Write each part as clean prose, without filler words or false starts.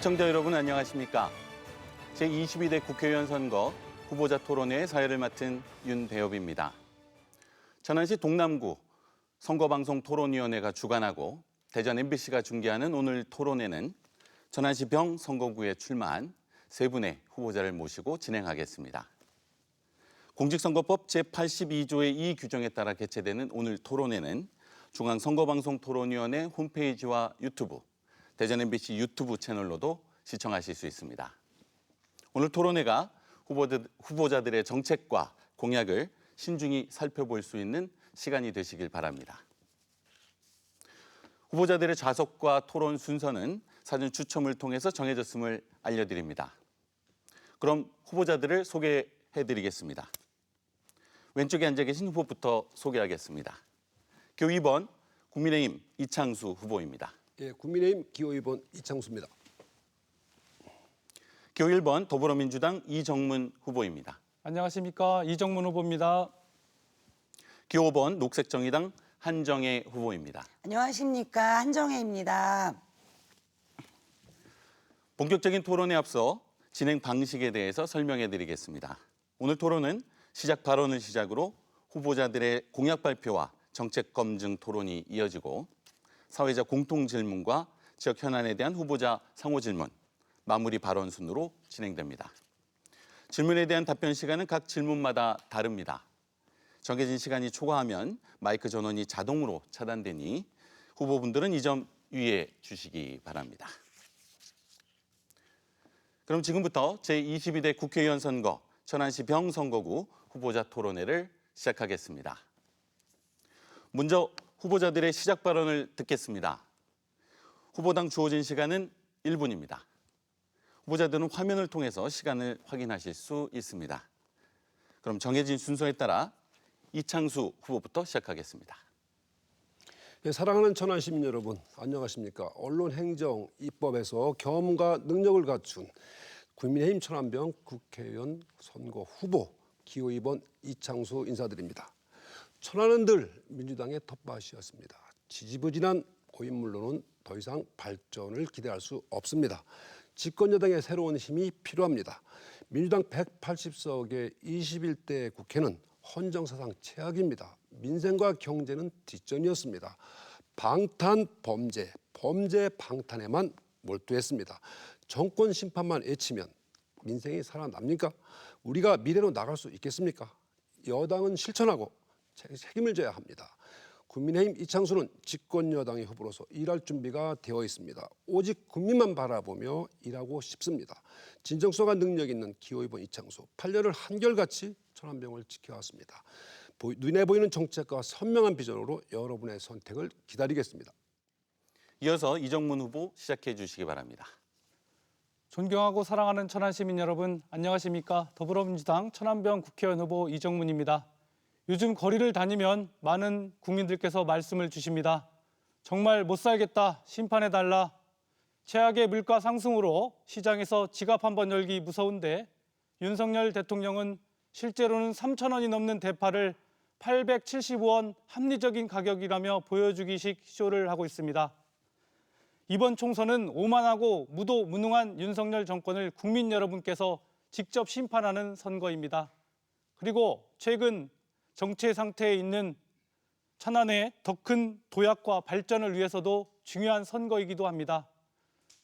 시청자 여러분 안녕하십니까? 제22대 국회의원 선거 후보자 토론회의 사회를 맡은 윤대엽입니다. 천안시 동남구 선거방송토론위원회가 주관하고 대전 MBC가 중계하는 오늘 토론회는 천안시 병 선거구에 출마한 세 분의 후보자를 모시고 진행하겠습니다. 공직선거법 제82조의 이 규정에 따라 개최되는 오늘 토론회는 중앙선거방송토론위원회 홈페이지와 유튜브, 대전 MBC 유튜브 채널로도 시청하실 수 있습니다. 오늘 토론회가 후보자들의 정책과 공약을 신중히 살펴볼 수 있는 시간이 되시길 바랍니다. 후보자들의 좌석과 토론 순서는 사전 추첨을 통해서 정해졌음을 알려드립니다. 그럼 후보자들을 소개해드리겠습니다. 왼쪽에 앉아 계신 후보부터 소개하겠습니다. 교 2번 국민의힘 이창수 후보입니다. 예, 국민의힘 기호 2번 이창수입니다. 교 1번 더불어민주당 이정문 후보입니다. 안녕하십니까, 이정문 후보입니다. 교 5번 녹색정의당 한정혜 후보입니다. 안녕하십니까, 한정혜입니다. 본격적인 토론에 앞서 진행 방식에 대해서 설명해 드리겠습니다. 오늘 토론은 시작 발언을 시작으로 후보자들의 공약 발표와 정책 검증 토론이 이어지고 사회자 공통 질문과 지역 현안에 대한 후보자 상호 질문, 마무리 발언 순으로 진행됩니다. 질문에 대한 답변 시간은 각 질문마다 다릅니다. 정해진 시간이 초과하면 마이크 전원이 자동으로 차단되니 후보분들은 이 점 유의해 주시기 바랍니다. 그럼 지금부터 제22대 국회의원 선거 천안시 병 선거구 후보자 토론회를 시작하겠습니다. 먼저 후보자들의 시작 발언을 듣겠습니다. 후보당 주어진 시간은 1분입니다. 후보자들은 화면을 통해서 시간을 확인하실 수 있습니다. 그럼 정해진 순서에 따라 이창수 후보부터 시작하겠습니다. 예, 사랑하는 천안 시민 여러분, 안녕하십니까? 언론, 행정, 입법에서 경험과 능력을 갖춘 국민의힘 천안병 국회의원 선거 후보 기호 2번 이창수 인사드립니다. 천안은 늘 민주당의 텃밭이었습니다. 지지부진한 고인물로는 더 이상 발전을 기대할 수 없습니다. 집권 여당의 새로운 힘이 필요합니다. 민주당 180석의 21대 국회는 헌정사상 최악입니다. 민생과 경제는 뒷전이었습니다. 방탄 범죄, 범죄 방탄에만 몰두했습니다. 정권 심판만 외치면 민생이 살아납니까? 우리가 미래로 나갈 수 있겠습니까? 여당은 실천하고 책임을 져야 합니다. 국민의힘 이창수는 집권 여당의 후보로서 일할 준비가 되어 있습니다. 오직 국민만 바라보며 일하고 싶습니다. 진정성과 능력 있는 기호 2번 이창수, 8년을 한결같이 천안병을 지켜왔습니다. 눈에 보이는 정책과 선명한 비전으로 여러분의 선택을 기다리겠습니다. 이어서 이정문 후보 시작해 주시기 바랍니다. 존경하고 사랑하는 천안 시민 여러분, 안녕하십니까? 더불어민주당 천안병 국회의원 후보 이정문입니다. 요즘 거리를 다니면 많은 국민들께서 말씀을 주십니다. 정말 못 살겠다, 심판해달라. 최악의 물가 상승으로 시장에서 지갑 한번 열기 무서운데 윤석열 대통령은 실제로는 3,000원이 넘는 대파를 875원 합리적인 가격이라며 보여주기식 쇼를 하고 있습니다. 이번 총선은 오만하고 무도무능한 윤석열 정권을 국민 여러분께서 직접 심판하는 선거입니다. 그리고 최근 정체 상태에 있는 천안의 더 큰 도약과 발전을 위해서도 중요한 선거이기도 합니다.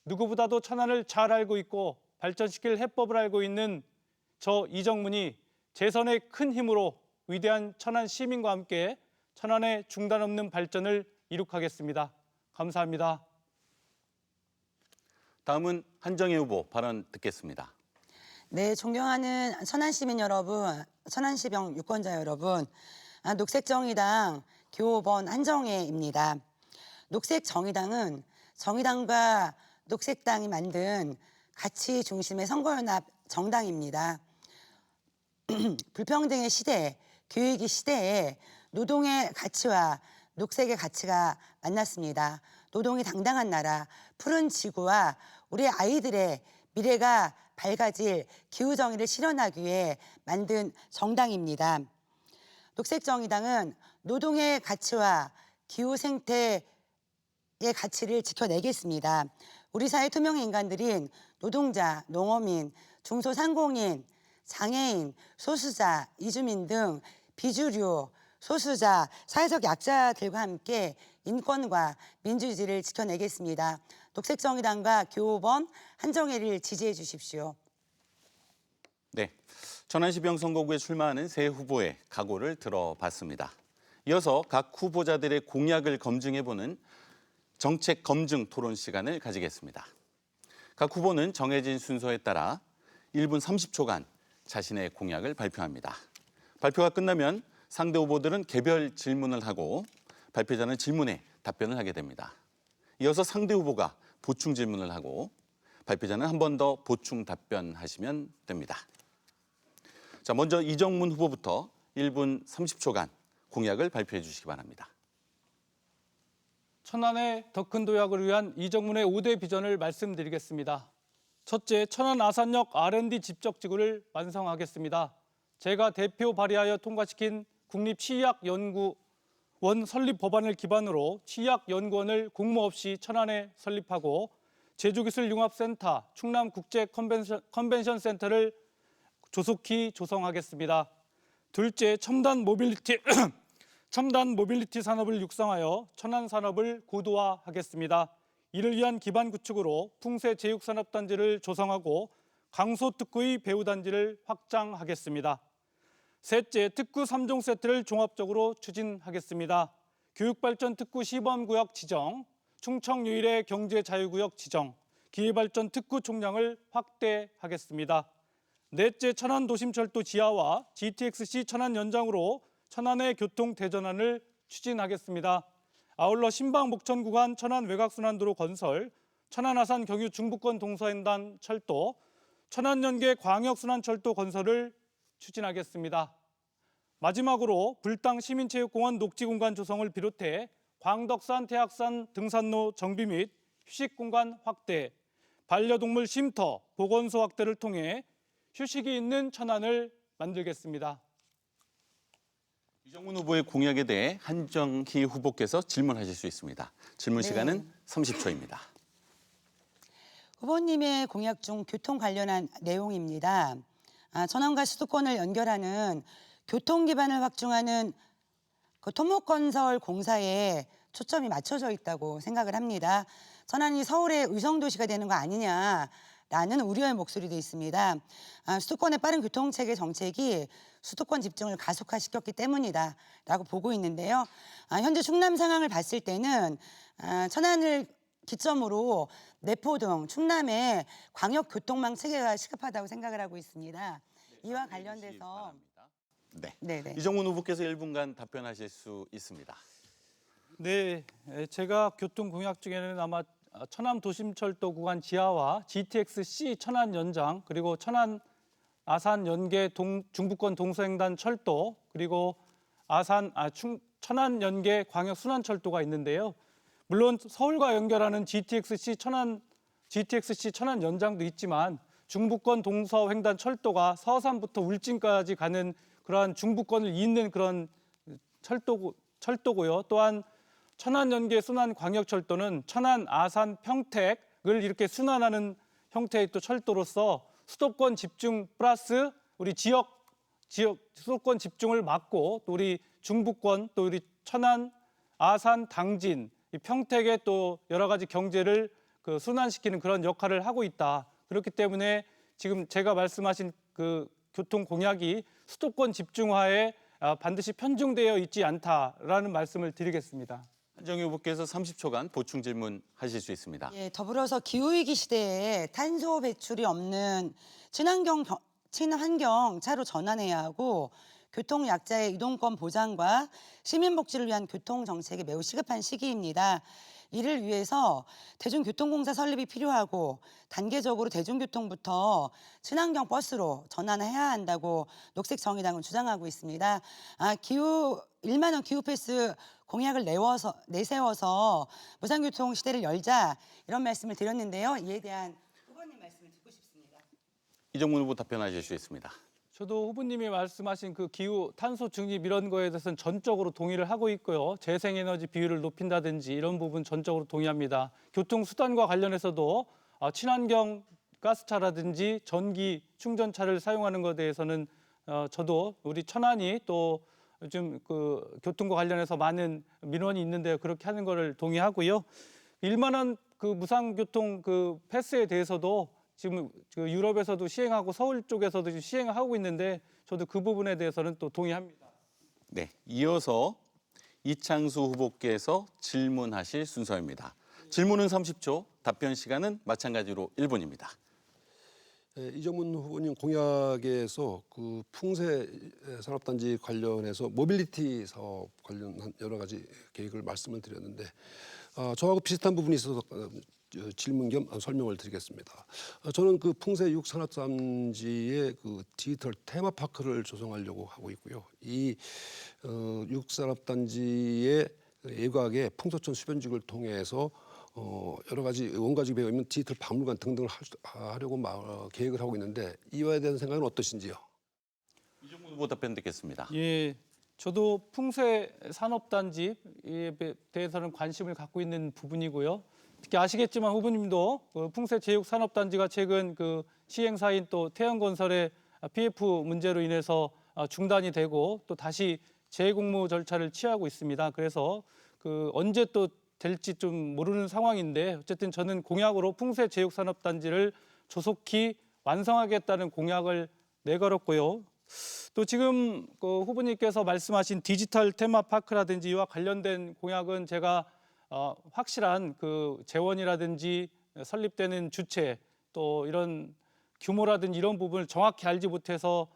누구보다도 천안을 잘 알고 있고 발전시킬 해법을 알고 있는 저 이정문이 재선의 큰 힘으로 위대한 천안 시민과 함께 천안의 중단 없는 발전을 이룩하겠습니다. 감사합니다. 다음은 한정혜 후보 발언 듣겠습니다. 네, 존경하는 천안 시민 여러분, 천안시병 유권자 여러분, 녹색정의당 기호 5번 한정혜입니다. 녹색정의당은 정의당과 녹색당이 만든 가치 중심의 선거연합 정당입니다. 불평등의 시대, 교육의 시대에 노동의 가치와 녹색의 가치가 만났습니다. 노동이 당당한 나라, 푸른 지구와 우리 아이들의 미래가 밝아질 기후정의를 실현하기 위해 만든 정당입니다. 녹색정의당은 노동의 가치와 기후생태의 가치를 지켜내겠습니다. 우리 사회 투명의 인간들인 노동자, 농어민, 중소상공인, 장애인, 소수자, 이주민 등 비주류, 소수자, 사회적 약자들과 함께 인권과 민주주의를 지켜내겠습니다. 녹색정의당과 교호번 한정혜를 지지해 주십시오. 네, 천안시병 선거구에 출마하는 세 후보의 각오를 들어봤습니다. 이어서 각 후보자들의 공약을 검증해보는 정책 검증 토론 시간을 가지겠습니다. 각 후보는 정해진 순서에 따라 1분 30초간 자신의 공약을 발표합니다. 발표가 끝나면 상대 후보들은 개별 질문을 하고 발표자는 질문에 답변을 하게 됩니다. 이어서 상대 후보가 보충 질문을 하고 발표자는 한 번 더 보충 답변하시면 됩니다. 자, 먼저 이정문 후보부터 1분 30초간 공약을 발표해 주시기 바랍니다. 천안의 더 큰 도약을 위한 이정문의 5대 비전을 말씀드리겠습니다. 첫째, 천안 아산역 R&D 집적지구를 완성하겠습니다. 제가 대표 발의하여 통과시킨 국립치의학연구원 설립 법안을 기반으로 치의학연구원을 공모 없이 천안에 설립하고 제주기술융합센터, 충남국제컨벤션센터를 조속히 조성하겠습니다. 둘째, 첨단 모빌리티 산업을 육성하여 천안 산업을 고도화하겠습니다. 이를 위한 기반 구축으로 풍세제육산업단지를 조성하고 강소특구의 배후단지를 확장하겠습니다. 셋째, 특구 3종 세트를 종합적으로 추진하겠습니다. 교육발전 특구 시범구역 지정, 충청유일의 경제자유구역 지정, 기회발전 특구 총량을 확대하겠습니다. 넷째, 천안 도심철도 지하와 GTX-C 천안 연장으로 천안의 교통 대전환을 추진하겠습니다. 아울러 신방 목천 구간 천안 외곽순환도로 건설, 천안 아산 경유 중부권 동서횡단 철도, 천안 연계 광역순환철도 건설을 추진하겠습니다. 마지막으로 불당 시민체육공원 녹지공간 조성을 비롯해 광덕산, 태악산 등산로 정비 및 휴식공간 확대, 반려동물 쉼터, 보건소 확대를 통해 휴식이 있는 천안을 만들겠습니다. 이정문 후보의 공약에 대해 한정희 후보께서 질문하실 수 있습니다. 질문 시간은 30초입니다. 후보님의 공약 중 교통 관련한 내용입니다. 천안과 수도권을 연결하는 교통 기반을 확충하는 그 토목건설 공사에 초점이 맞춰져 있다고 생각을 합니다. 천안이 서울의 의정도시가 되는 거 아니냐라는 우려의 목소리도 있습니다. 수도권의 빠른 교통체계 정책이 수도권 집중을 가속화시켰기 때문이다라고 보고 있는데요. 현재 충남 상황을 봤을 때는 천안을 기점으로 내포 등 충남의 광역교통망 체계가 시급하다고 생각을 하고 있습니다. 이와 관련돼서 네. 이정문 후보께서 1분간 답변하실 수 있습니다. 네, 제가 교통 공약 중에는 아마 천안 도심철도 구간 지하와 GTX-C 천안 연장, 그리고 천안 아산 연계 중부권 동서횡단 철도, 그리고 천안 연계 광역 순환철도가 있는데요. 물론 서울과 연결하는 GTX-C 천안 연장도 있지만 중부권 동서횡단 철도가 서산부터 울진까지 가는 그러한 중부권을 잇는 그런 철도고요. 또한 천안 연계 순환 광역철도는 천안, 아산, 평택을 이렇게 순환하는 형태의 또 철도로서 수도권 집중 플러스 우리 지역 수도권 집중을 막고 또 우리 중부권 또 우리 천안, 아산, 당진, 이 평택의 또 여러 가지 경제를 그 순환시키는 그런 역할을 하고 있다. 그렇기 때문에 지금 제가 말씀하신 그 교통 공약이 수도권 집중화에 반드시 편중되어 있지 않다라는 말씀을 드리겠습니다. 한정희 후보께서 30초간 보충 질문하실 수 있습니다. 예, 더불어서 기후위기 시대에 탄소 배출이 없는 친환경 차로 전환해야 하고 교통 약자의 이동권 보장과 시민 복지를 위한 교통 정책이 매우 시급한 시기입니다. 이를 위해서 대중교통공사 설립이 필요하고 단계적으로 대중교통부터 친환경 버스로 전환해야 한다고 녹색정의당은 주장하고 있습니다. 1만 원 기후 패스 공약을 내세워서 무상교통 시대를 열자 이런 말씀을 드렸는데요. 이에 대한 후보님 말씀을 듣고 싶습니다. 이정문 후보 답변하실 수 있습니다. 저도 후보님이 말씀하신 그 기후 탄소 중립 이런 거에 대해서는 전적으로 동의를 하고 있고요. 재생에너지 비율을 높인다든지 이런 부분 전적으로 동의합니다. 교통수단과 관련해서도 친환경 가스차라든지 전기 충전차를 사용하는 것에 대해서는 저도 우리 천안이 또 요즘 그 교통과 관련해서 많은 민원이 있는데 그렇게 하는 거를 동의하고요. 1만 원 그 무상교통 그 패스에 대해서도 지금 그 유럽에서도 시행하고 서울 쪽에서도 지금 시행하고 있는데 저도 그 부분에 대해서는 또 동의합니다. 네, 이어서 이창수 후보께서 질문하실 순서입니다. 질문은 30초, 답변 시간은 마찬가지로 1분입니다. 이정문 후보님 공약에서 그 풍세 산업단지 관련해서 모빌리티 사업 관련한 여러 가지 계획을 말씀을 드렸는데 저하고 비슷한 부분이 있어서 질문 겸 설명을 드리겠습니다. 저는 그 풍세 6산업단지의 그 디지털 테마파크를 조성하려고 하고 있고요. 이 6산업단지의 예각의 풍소천 수변직을 통해서 여러 가지 원가지 배어 있는 디지털 박물관 등등을 하려고 계획을 하고 있는데 이와에 대한 생각은 어떠신지요? 이정문 후보 답변 듣겠습니다. 예, 저도 풍세 산업단지에 대해서는 관심을 갖고 있는 부분이고요. 특히 아시겠지만 후보님도 그 풍세 제육 산업단지가 최근 그 시행사인 또 태양건설의 PF 문제로 인해서 중단이 되고 또 다시 재공모 절차를 취하고 있습니다. 그래서 그 언제 또 될지 좀 모르는 상황인데 어쨌든 저는 공약으로 풍세 제육 산업단지를 조속히 완성하겠다는 공약을 내걸었고요. 또 지금 그 후보님께서 말씀하신 디지털 테마파크라든지 이와 관련된 공약은 제가 확실한 그 재원이라든지 설립되는 주체 또 이런 규모라든지 이런 부분을 정확히 알지 못해서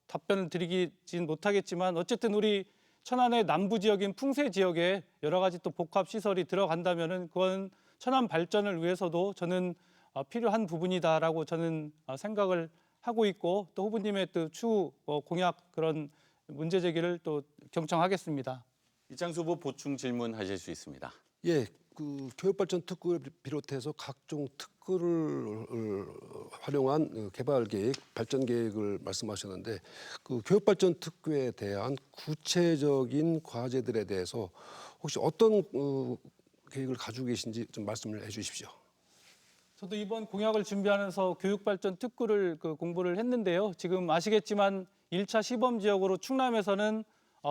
답변을 드리진 못하겠지만 어쨌든 우리 천안의 남부 지역인 풍세 지역에 여러 가지 또 복합 시설이 들어간다면은 그건 천안 발전을 위해서도 저는 필요한 부분이다라고 저는 생각을 하고 있고 또 후보님의 또 추후 공약 그런 문제 제기를 또 경청하겠습니다. 이창수 후보 보충 질문하실 수 있습니다. 예, 그 교육발전 특구를 비롯해서 각종 특구를 활용한 개발 계획, 발전 계획을 말씀하셨는데 그 교육발전 특구에 대한 구체적인 과제들에 대해서 혹시 어떤 계획을 가지고 계신지 좀 말씀을 해주십시오. 저도 이번 공약을 준비하면서 교육발전 특구를 그 공부를 했는데요. 지금 아시겠지만 1차 시범 지역으로 충남에서는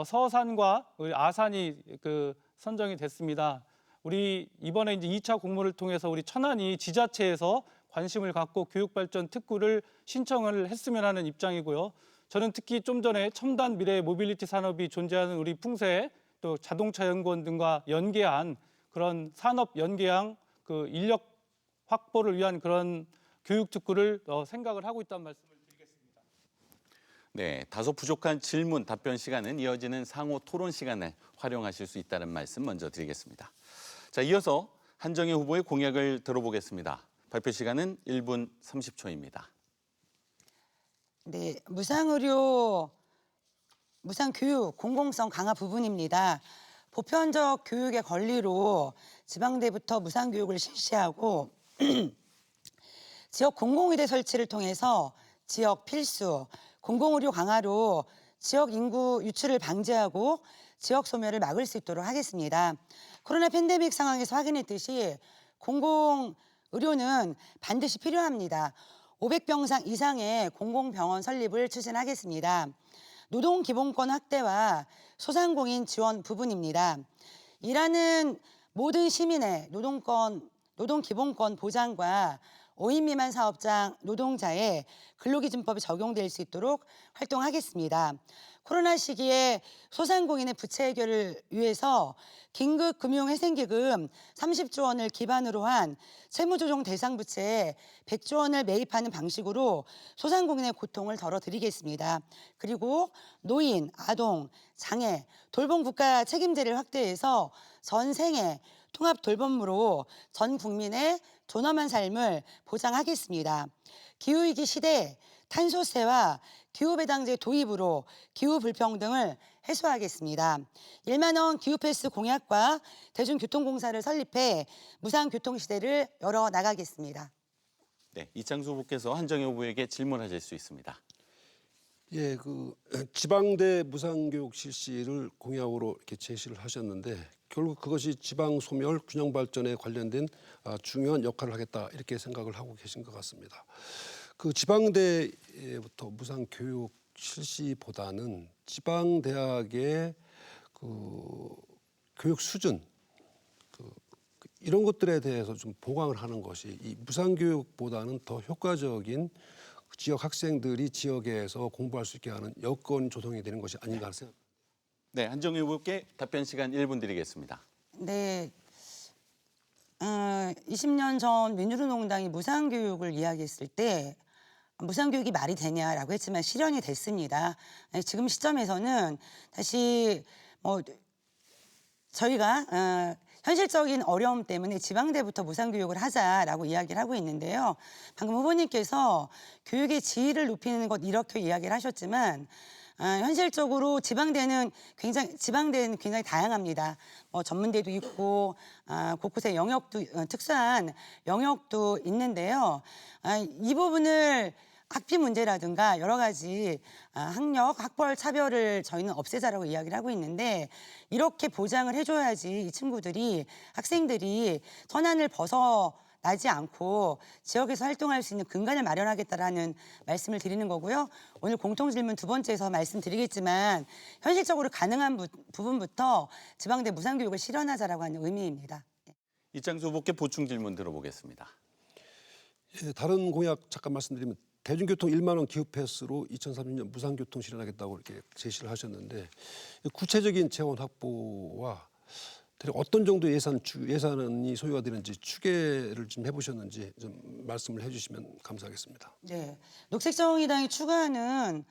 서산과 아산이 그 선정이 됐습니다. 우리 이번에 이제 2차 공모를 통해서 우리 천안이 지자체에서 관심을 갖고 교육발전 특구를 신청을 했으면 하는 입장이고요. 저는 특히 좀 전에 첨단 미래 모빌리티 산업이 존재하는 우리 풍세 또 자동차 연구원 등과 연계한 그런 산업 연계형 그 인력 확보를 위한 그런 교육 특구를 생각을 하고 있다는 말씀을 드리겠습니다. 네, 다소 부족한 질문 답변 시간은 이어지는 상호 토론 시간을 활용하실 수 있다는 말씀 먼저 드리겠습니다. 자, 이어서 한정희 후보의 공약을 들어보겠습니다. 발표 시간은 1분 30초입니다. 네, 무상의료, 무상교육 공공성 강화 부분입니다. 보편적 교육의 권리로 지방대부터 무상교육을 실시하고 지역 공공의대 설치를 통해서 지역 필수, 공공의료 강화로 지역 인구 유출을 방지하고 지역 소멸을 막을 수 있도록 하겠습니다. 코로나 팬데믹 상황에서 확인했듯이 공공의료는 반드시 필요합니다. 500병상 이상의 공공병원 설립을 추진하겠습니다. 노동기본권 확대와 소상공인 지원 부분입니다. 일하는 모든 시민의 노동기본권 보장과 5인 미만 사업장 노동자의 근로기준법이 적용될 수 있도록 활동하겠습니다. 코로나 시기에 소상공인의 부채 해결을 위해서 긴급금융회생기금 30조 원을 기반으로 한 채무조정 대상 부채에 100조 원을 매입하는 방식으로 소상공인의 고통을 덜어드리겠습니다. 그리고 노인, 아동, 장애, 돌봄 국가 책임제를 확대해서 전생애 통합 돌봄으로 전 국민의 존엄한 삶을 보장하겠습니다. 기후위기 시대 탄소세와 기후배당제 도입으로 기후불평등을 해소하겠습니다. 1만 원 기후패스 공약과 대중교통공사를 설립해 무상교통시대를 열어나가겠습니다. 네, 이창수 후보께서 한정희 후보에게 질문하실 수 있습니다. 예, 지방대 무상교육 실시를 공약으로 이렇게 제시를 하셨는데 결국 그것이 지방 소멸 균형 발전에 관련된 중요한 역할을 하겠다 이렇게 생각을 하고 계신 것 같습니다. 그 지방대부터 무상교육 실시보다는 지방 대학의 교육 수준 이런 것들에 대해서 좀 보강을 하는 것이 이 무상교육보다는 더 효과적인 지역 학생들이 지역에서 공부할 수 있게 하는 여건 조성이 되는 것이 아닌가 생각합니다. 네, 한정희 후보께 답변 시간 1분 드리겠습니다. 네. 20년 전 민주노동당이 무상교육을 이야기했을 때 무상교육이 말이 되냐라고 했지만 실현이 됐습니다. 지금 시점에서는 다시 저희가 현실적인 어려움 때문에 지방대부터 무상교육을 하자라고 이야기를 하고 있는데요. 방금 후보님께서 교육의 질을 높이는 것 이렇게 이야기를 하셨지만 현실적으로 지방대는 굉장히 다양합니다. 전문대도 있고 곳곳에 영역도 특수한 영역도 있는데요. 이 부분을 학비 문제라든가 여러 가지 학력, 학벌 차별을 저희는 없애자라고 이야기를 하고 있는데 이렇게 보장을 해줘야지 이 친구들이 학생들이 천안을 벗어나지 않고 지역에서 활동할 수 있는 근간을 마련하겠다라는 말씀을 드리는 거고요. 오늘 공통질문 두 번째에서 말씀드리겠지만 현실적으로 가능한 부분부터 지방대 무상교육을 실현하자라고 하는 의미입니다. 이창수 후보께 보충 질문 들어보겠습니다. 예, 다른 공약 잠깐 말씀드리면 대중교통 1만 원 기후 패스로 2030년 무상교통 실현하겠다고 이렇게 제시를 하셨는데 구체적인 재원 확보와 대략 어떤 정도 예산이 소요가 되는지 추계를 좀 해보셨는지 좀 말씀을 해주시면 감사하겠습니다. 네, 녹색정의당이 추구하는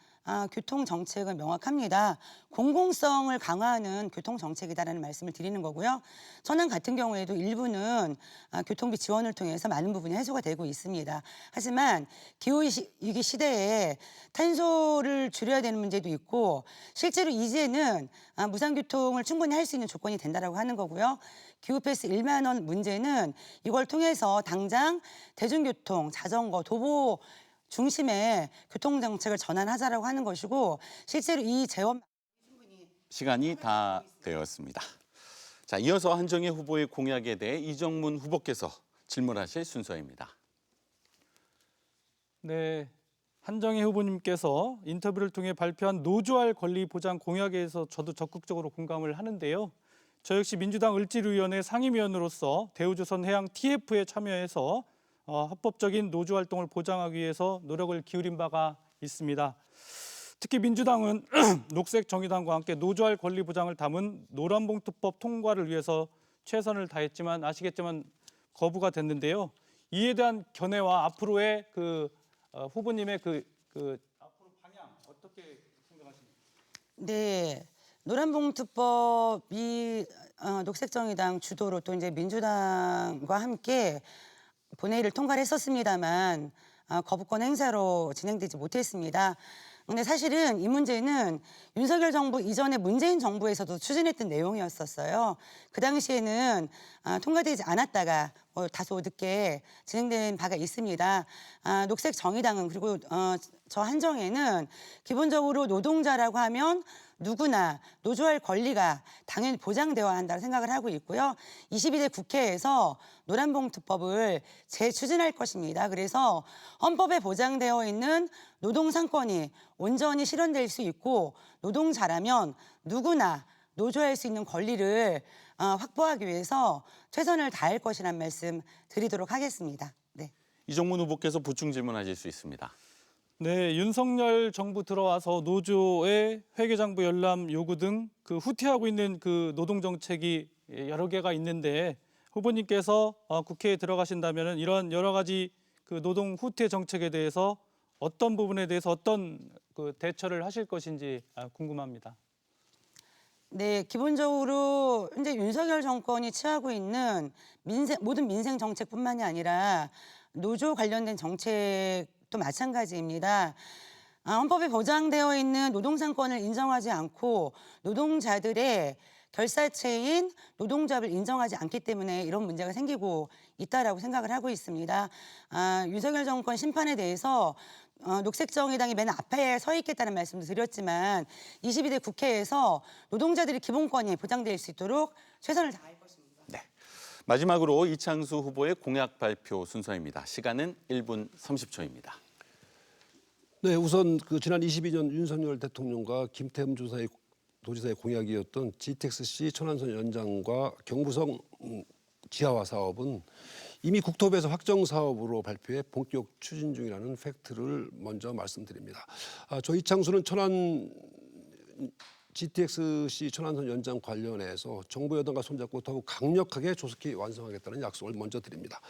교통 정책은 명확합니다. 공공성을 강화하는 교통 정책이다라는 말씀을 드리는 거고요. 천안 같은 경우에도 일부는 교통비 지원을 통해서 많은 부분이 해소가 되고 있습니다. 하지만 기후위기 시대에 탄소를 줄여야 되는 문제도 있고 실제로 이제는 무상교통을 충분히 할 수 있는 조건이 된다라고 하는 거고요. 기후패스 1만 원 문제는 이걸 통해서 당장 대중교통, 자전거, 도보 중심의 교통정책을 전환하자라고 하는 것이고 실제로 이 재원 시간이 다 되었습니다. 자, 이어서 한정희 후보의 공약에 대해 이정문 후보께서 질문하실 순서입니다. 네, 한정희 후보님께서 인터뷰를 통해 발표한 노조할 권리 보장 공약에 대해서 저도 적극적으로 공감을 하는데요. 저 역시 민주당 을지로위원회 상임위원으로서 대우조선해양 TF에 참여해서 합법적인 노조 활동을 보장하기 위해서 노력을 기울인 바가 있습니다. 특히 민주당은 녹색정의당과 함께 노조할 권리 보장을 담은 노란봉투법 통과를 위해서 최선을 다했지만 아시겠지만 거부가 됐는데요. 이에 대한 견해와 앞으로의 후보님의 앞으로 방향 어떻게 생각하십니까? 네, 노란봉투법이 녹색정의당 주도로 또 이제 민주당과 함께 본회의를 통과를 했었습니다만 거부권 행사로 진행되지 못했습니다. 근데 사실은 이 문제는 윤석열 정부 이전에 문재인 정부에서도 추진했던 내용이었었어요. 그 당시에는 통과되지 않았다가 다소 늦게 진행된 바가 있습니다. 녹색정의당은 그리고 저 한정에는 기본적으로 노동자라고 하면 누구나 노조할 권리가 당연히 보장되어야 한다고 생각을 하고 있고요. 22대 국회에서 노란봉투법을 재추진할 것입니다. 그래서 헌법에 보장되어 있는 노동상권이 온전히 실현될 수 있고 노동자라면 누구나 노조할 수 있는 권리를 확보하기 위해서 최선을 다할 것이라는 말씀 드리도록 하겠습니다. 네. 이정문 후보께서 보충 질문하실 수 있습니다. 네, 윤석열 정부 들어와서 노조의 회계장부 열람 요구 등 후퇴하고 있는 노동 정책이 여러 개가 있는데 후보님께서 국회에 들어가신다면 이런 여러 가지 노동 후퇴 정책에 대해서 어떤 부분에 대해서 어떤 대처를 하실 것인지 궁금합니다. 네, 기본적으로 이제 윤석열 정권이 취하고 있는 모든 민생 정책뿐만이 아니라 노조 관련된 정책도 마찬가지입니다. 헌법에 보장되어 있는 노동상권을 인정하지 않고 노동자들의 결사체인 노동조합을 인정하지 않기 때문에 이런 문제가 생기고 있다라고 생각을 하고 있습니다. 윤석열 정권 심판에 대해서 녹색정의당이 맨 앞에 서 있겠다는 말씀도 드렸지만 22대 국회에서 노동자들의 기본권이 보장될 수 있도록 최선을 다할 것입니다. 네. 마지막으로 이창수 후보의 공약 발표 순서입니다. 시간은 1분 30초입니다. 네, 우선 지난 22년 윤석열 대통령과 김태흠 도지사의 공약이었던 GTX-C 천안선 연장과 경부성 지하화 사업은 이미 국토부에서 확정 사업으로 발표해 본격 추진 중이라는 팩트를 먼저 말씀드립니다. 저 이창수는 GTX-C 천안선 연장 관련해서 정부 여당과 손잡고 더욱 강력하게 조속히 완성하겠다는 약속을 먼저 드립니다.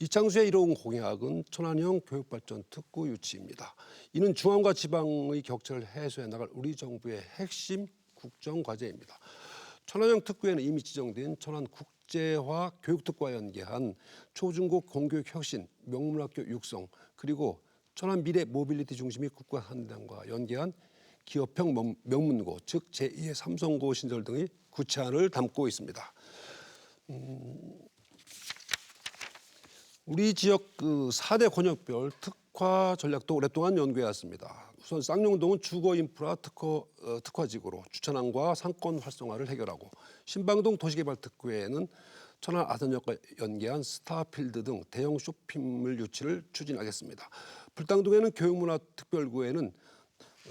이창수의 이로운 공약은 천안형 교육발전 특구 유치입니다. 이는 중앙과 지방의 격차를 해소해 나갈 우리 정부의 핵심 국정 과제입니다. 천안형 특구에는 이미 지정된 천안 국제화 교육특구와 연계한 초중고 공교육 혁신, 명문학교 육성, 그리고 천안 미래 모빌리티 중심의 국가산단과 연계한 기업형 명문고, 즉 제2의 삼성고 신설 등의 구체안을 담고 있습니다. 우리 지역 4대 권역별 특화 전략도 오랫동안 연구해왔습니다. 우선 쌍용동은 주거 인프라 특화지구로 주차난과 상권 활성화를 해결하고, 신방동 도시개발 특구에는 천안 아산역과 연계한 스타필드 등 대형 쇼핑몰 유치를 추진하겠습니다. 불당동에는 교육문화 특별구에는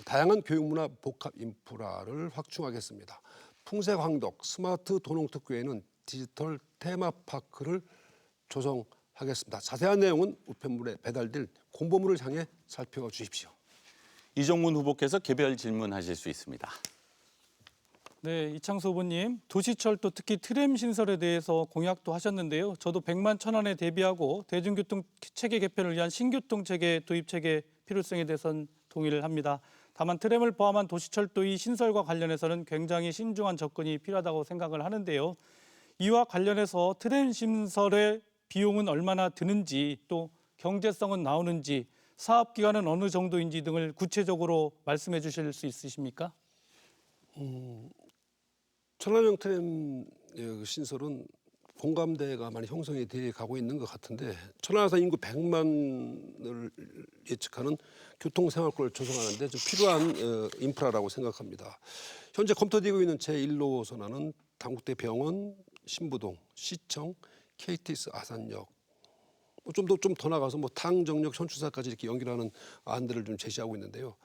다양한 교육문화 복합 인프라를 확충하겠습니다. 풍색황덕 스마트 도농특구에는 디지털 테마파크를 조성하겠습니다. 자세한 내용은 우편물에 배달될 공보물을 향해 살펴주십시오. 이정문 후보께서 개별 질문하실 수 있습니다. 네, 이창수 후보님, 도시철도 특히 트램 신설에 대해서 공약도 하셨는데요. 저도 100만 천안에 대비하고 대중교통 체계 개편을 위한 신교통 체계 도입 체계 필요성에 대해서는 동의를 합니다. 다만 트램을 포함한 도시철도의 신설과 관련해서는 굉장히 신중한 접근이 필요하다고 생각을 하는데요. 이와 관련해서 트램 신설의 비용은 얼마나 드는지, 또 경제성은 나오는지, 사업 기간은 어느 정도인지 등을 구체적으로 말씀해 주실 수 있으십니까? 천안형 트램 신설은 공감대가 많이 형성이 돼 가고 있는 것 같은데, 천안에서 인구 100만을 예측하는 교통생활권을 조성하는 데 좀 필요한 인프라라고 생각합니다. 현재 검토되고 있는 제1호선안은 당국대 병원, 신부동, 시청, KTX 아산역, 좀 더 나가서 탕정역, 현추사까지 이렇게 연결하는 안들을 좀 제시하고 있는데요.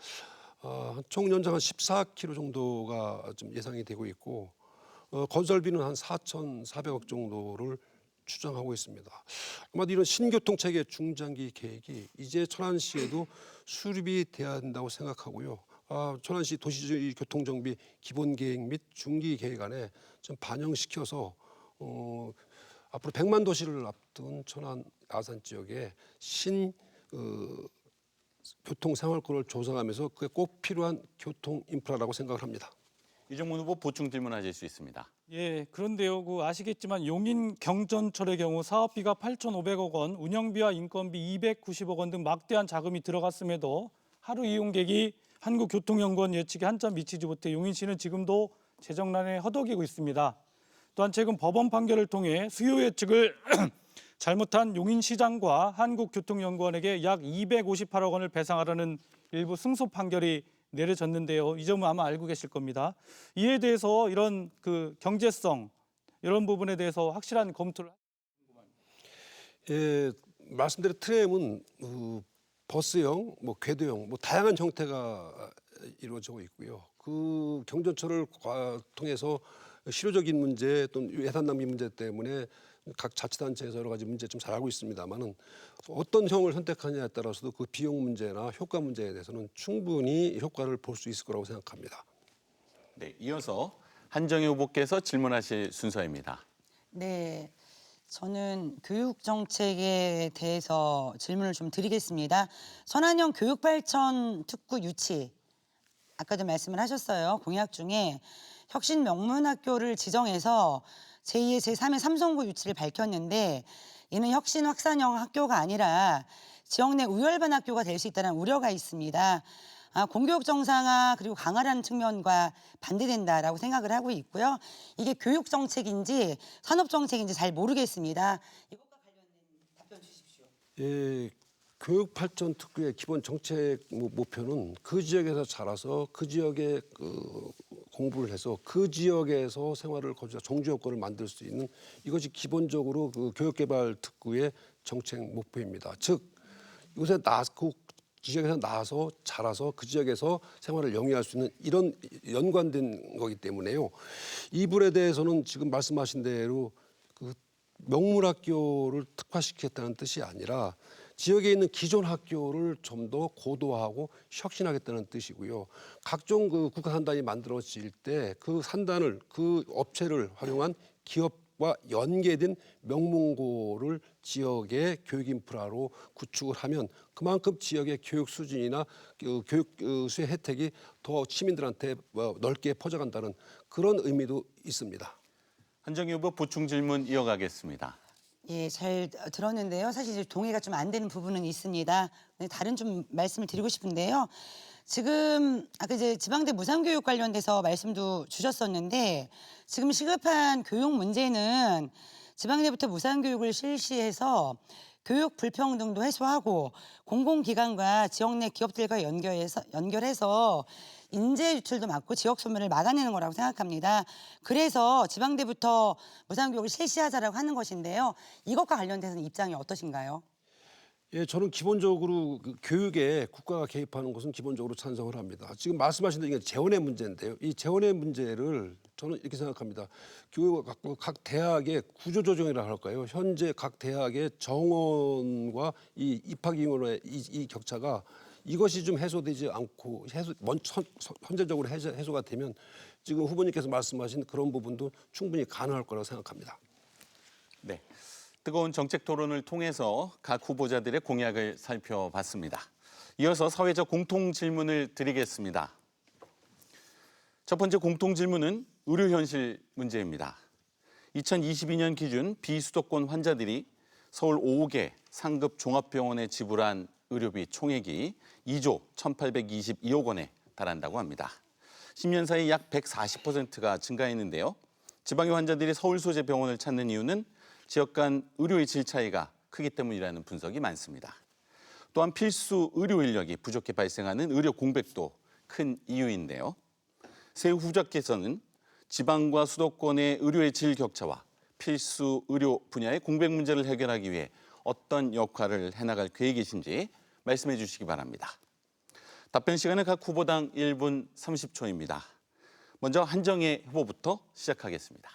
총 연장 한 14km 정도가 좀 예상이 되고 있고, 건설비는 한 4,400억 정도를 추정하고 있습니다. 아마 이런 신교통체계 중장기 계획이 이제 천안시에도 수립이 돼야 한다고 생각하고요. 천안시 도시 교통정비 기본계획 및 중기계획 안에 좀 반영시켜서 앞으로 100만 도시를 앞둔 천안 아산 지역에 교통생활권을 조성하면서 그게 꼭 필요한 교통 인프라라고 생각을 합니다. 이정문 후보 보충 질문하실 수 있습니다. 예, 그런데요, 아시겠지만 용인 경전철의 경우 사업비가 8,500억 원, 운영비와 인건비 290억 원 등 막대한 자금이 들어갔음에도 하루 이용객이 한국교통연구원 예측에 한 점 미치지 못해 용인시는 지금도 재정난에 허덕이고 있습니다. 또한 최근 법원 판결을 통해 수요 예측을 잘못한 용인시장과 한국교통연구원에게 약 258억 원을 배상하라는 일부 승소 판결이 내려졌는데요. 이 점은 아마 알고 계실 겁니다. 이에 대해서 이런 경제성 이런 부분에 대해서 확실한 검토를. 예, 말씀드린 트램은 버스형, 궤도형, 다양한 형태가 이루어지고 있고요. 그 경전철을 통해서 실효적인 문제 또는 예산 낭비 문제 때문에 각 자치단체에서 여러 가지 문제 좀 잘 알고 있습니다만은 어떤 형을 선택하느냐에 따라서도 그 비용 문제나 효과 문제에 대해서는 충분히 효과를 볼 수 있을 거라고 생각합니다. 네, 이어서 한정희 후보께서 질문하실 순서입니다. 네, 저는 교육 정책에 대해서 질문을 좀 드리겠습니다. 천안형 교육발전 특구 유치, 아까도 말씀을 하셨어요. 공약 중에 혁신 명문학교를 지정해서 제2의 제3의 삼성고 유치를 밝혔는데, 이는 혁신 확산형 학교가 아니라 지역 내 우열반 학교가 될 수 있다는 우려가 있습니다. 공교육 정상화 그리고 강화라는 측면과 반대된다라고 생각을 하고 있고요. 이게 교육 정책인지 산업 정책인지 잘 모르겠습니다. 이것과 관련된 답변 주십시오. 예, 교육 발전 특구의 기본 정책 목표는 그 지역에서 자라서 그 지역에 공부를 해서 그 지역에서 생활을 거주해서 종주 여건을 만들 수 있는 이것이 기본적으로 그 교육개발 특구의 정책 목표입니다. 즉 요새 그 지역에서 나와서 자라서 그 지역에서 생활을 영위할 수 있는 이런 연관된 거기 때문에요. 이 부분에 대해서는 지금 말씀하신 대로 그 명문학교를 특화시키겠다는 뜻이 아니라 지역에 있는 기존 학교를 좀 더 고도화하고 혁신하겠다는 뜻이고요. 각종 그 국가 산단이 만들어질 때 그 산단을 그 업체를 활용한 기업과 연계된 명문고를 지역의 교육 인프라로 구축을 하면 그만큼 지역의 교육 수준이나 교육 수의 혜택이 더 시민들한테 넓게 퍼져간다는 그런 의미도 있습니다. 한정희 후보 보충 질문 이어가겠습니다. 예, 잘 들었는데요. 사실 이제 동의가 좀 안 되는 부분은 있습니다. 다른 좀 말씀을 드리고 싶은데요. 지금 아까 이제 지방대 무상교육 관련돼서 말씀도 주셨었는데 지금 시급한 교육 문제는 지방대부터 무상교육을 실시해서 교육 불평등도 해소하고 공공기관과 지역 내 기업들과 연결해서 인재 유출도 막고 지역 소멸을 막아내는 거라고 생각합니다. 그래서 지방대부터 무상교육을 실시하자라고 하는 것인데요. 이것과 관련돼서는 입장이 어떠신가요? 예, 저는 기본적으로 그 교육에 국가가 개입하는 것은 기본적으로 찬성을 합니다. 지금 말씀하신 대로 이게 재원의 문제인데요. 이 재원의 문제를 저는 이렇게 생각합니다. 각 대학의 구조조정이라 할까요? 현재 각 대학의 정원과 이 입학인원의 이 격차가 이것이 좀 해소되지 않고 현재적으로 해소가 되면 지금 후보님께서 말씀하신 그런 부분도 충분히 가능할 거라고 생각합니다. 네, 뜨거운 정책 토론을 통해서 각 후보자들의 공약을 살펴봤습니다. 이어서 사회적 공통 질문을 드리겠습니다. 첫 번째 공통 질문은 의료 현실 문제입니다. 2022년 기준 비수도권 환자들이 서울 5개 상급 종합병원에 지불한 의료비 총액이 2조 1,822억 원에 달한다고 합니다. 10년 사이 약 140%가 증가했는데요. 지방의 환자들이 서울 소재 병원을 찾는 이유는 지역 간 의료의 질 차이가 크기 때문이라는 분석이 많습니다. 또한 필수 의료 인력이 부족해 발생하는 의료 공백도 큰 이유인데요. 새 후보자께서는 지방과 수도권의 의료의 질 격차와 필수 의료 분야의 공백 문제를 해결하기 위해 어떤 역할을 해나갈 계획이신지 말씀해 주시기 바랍니다. 답변 시간은 각 후보당 1분 30초입니다. 먼저 한정혜 후보부터 시작하겠습니다.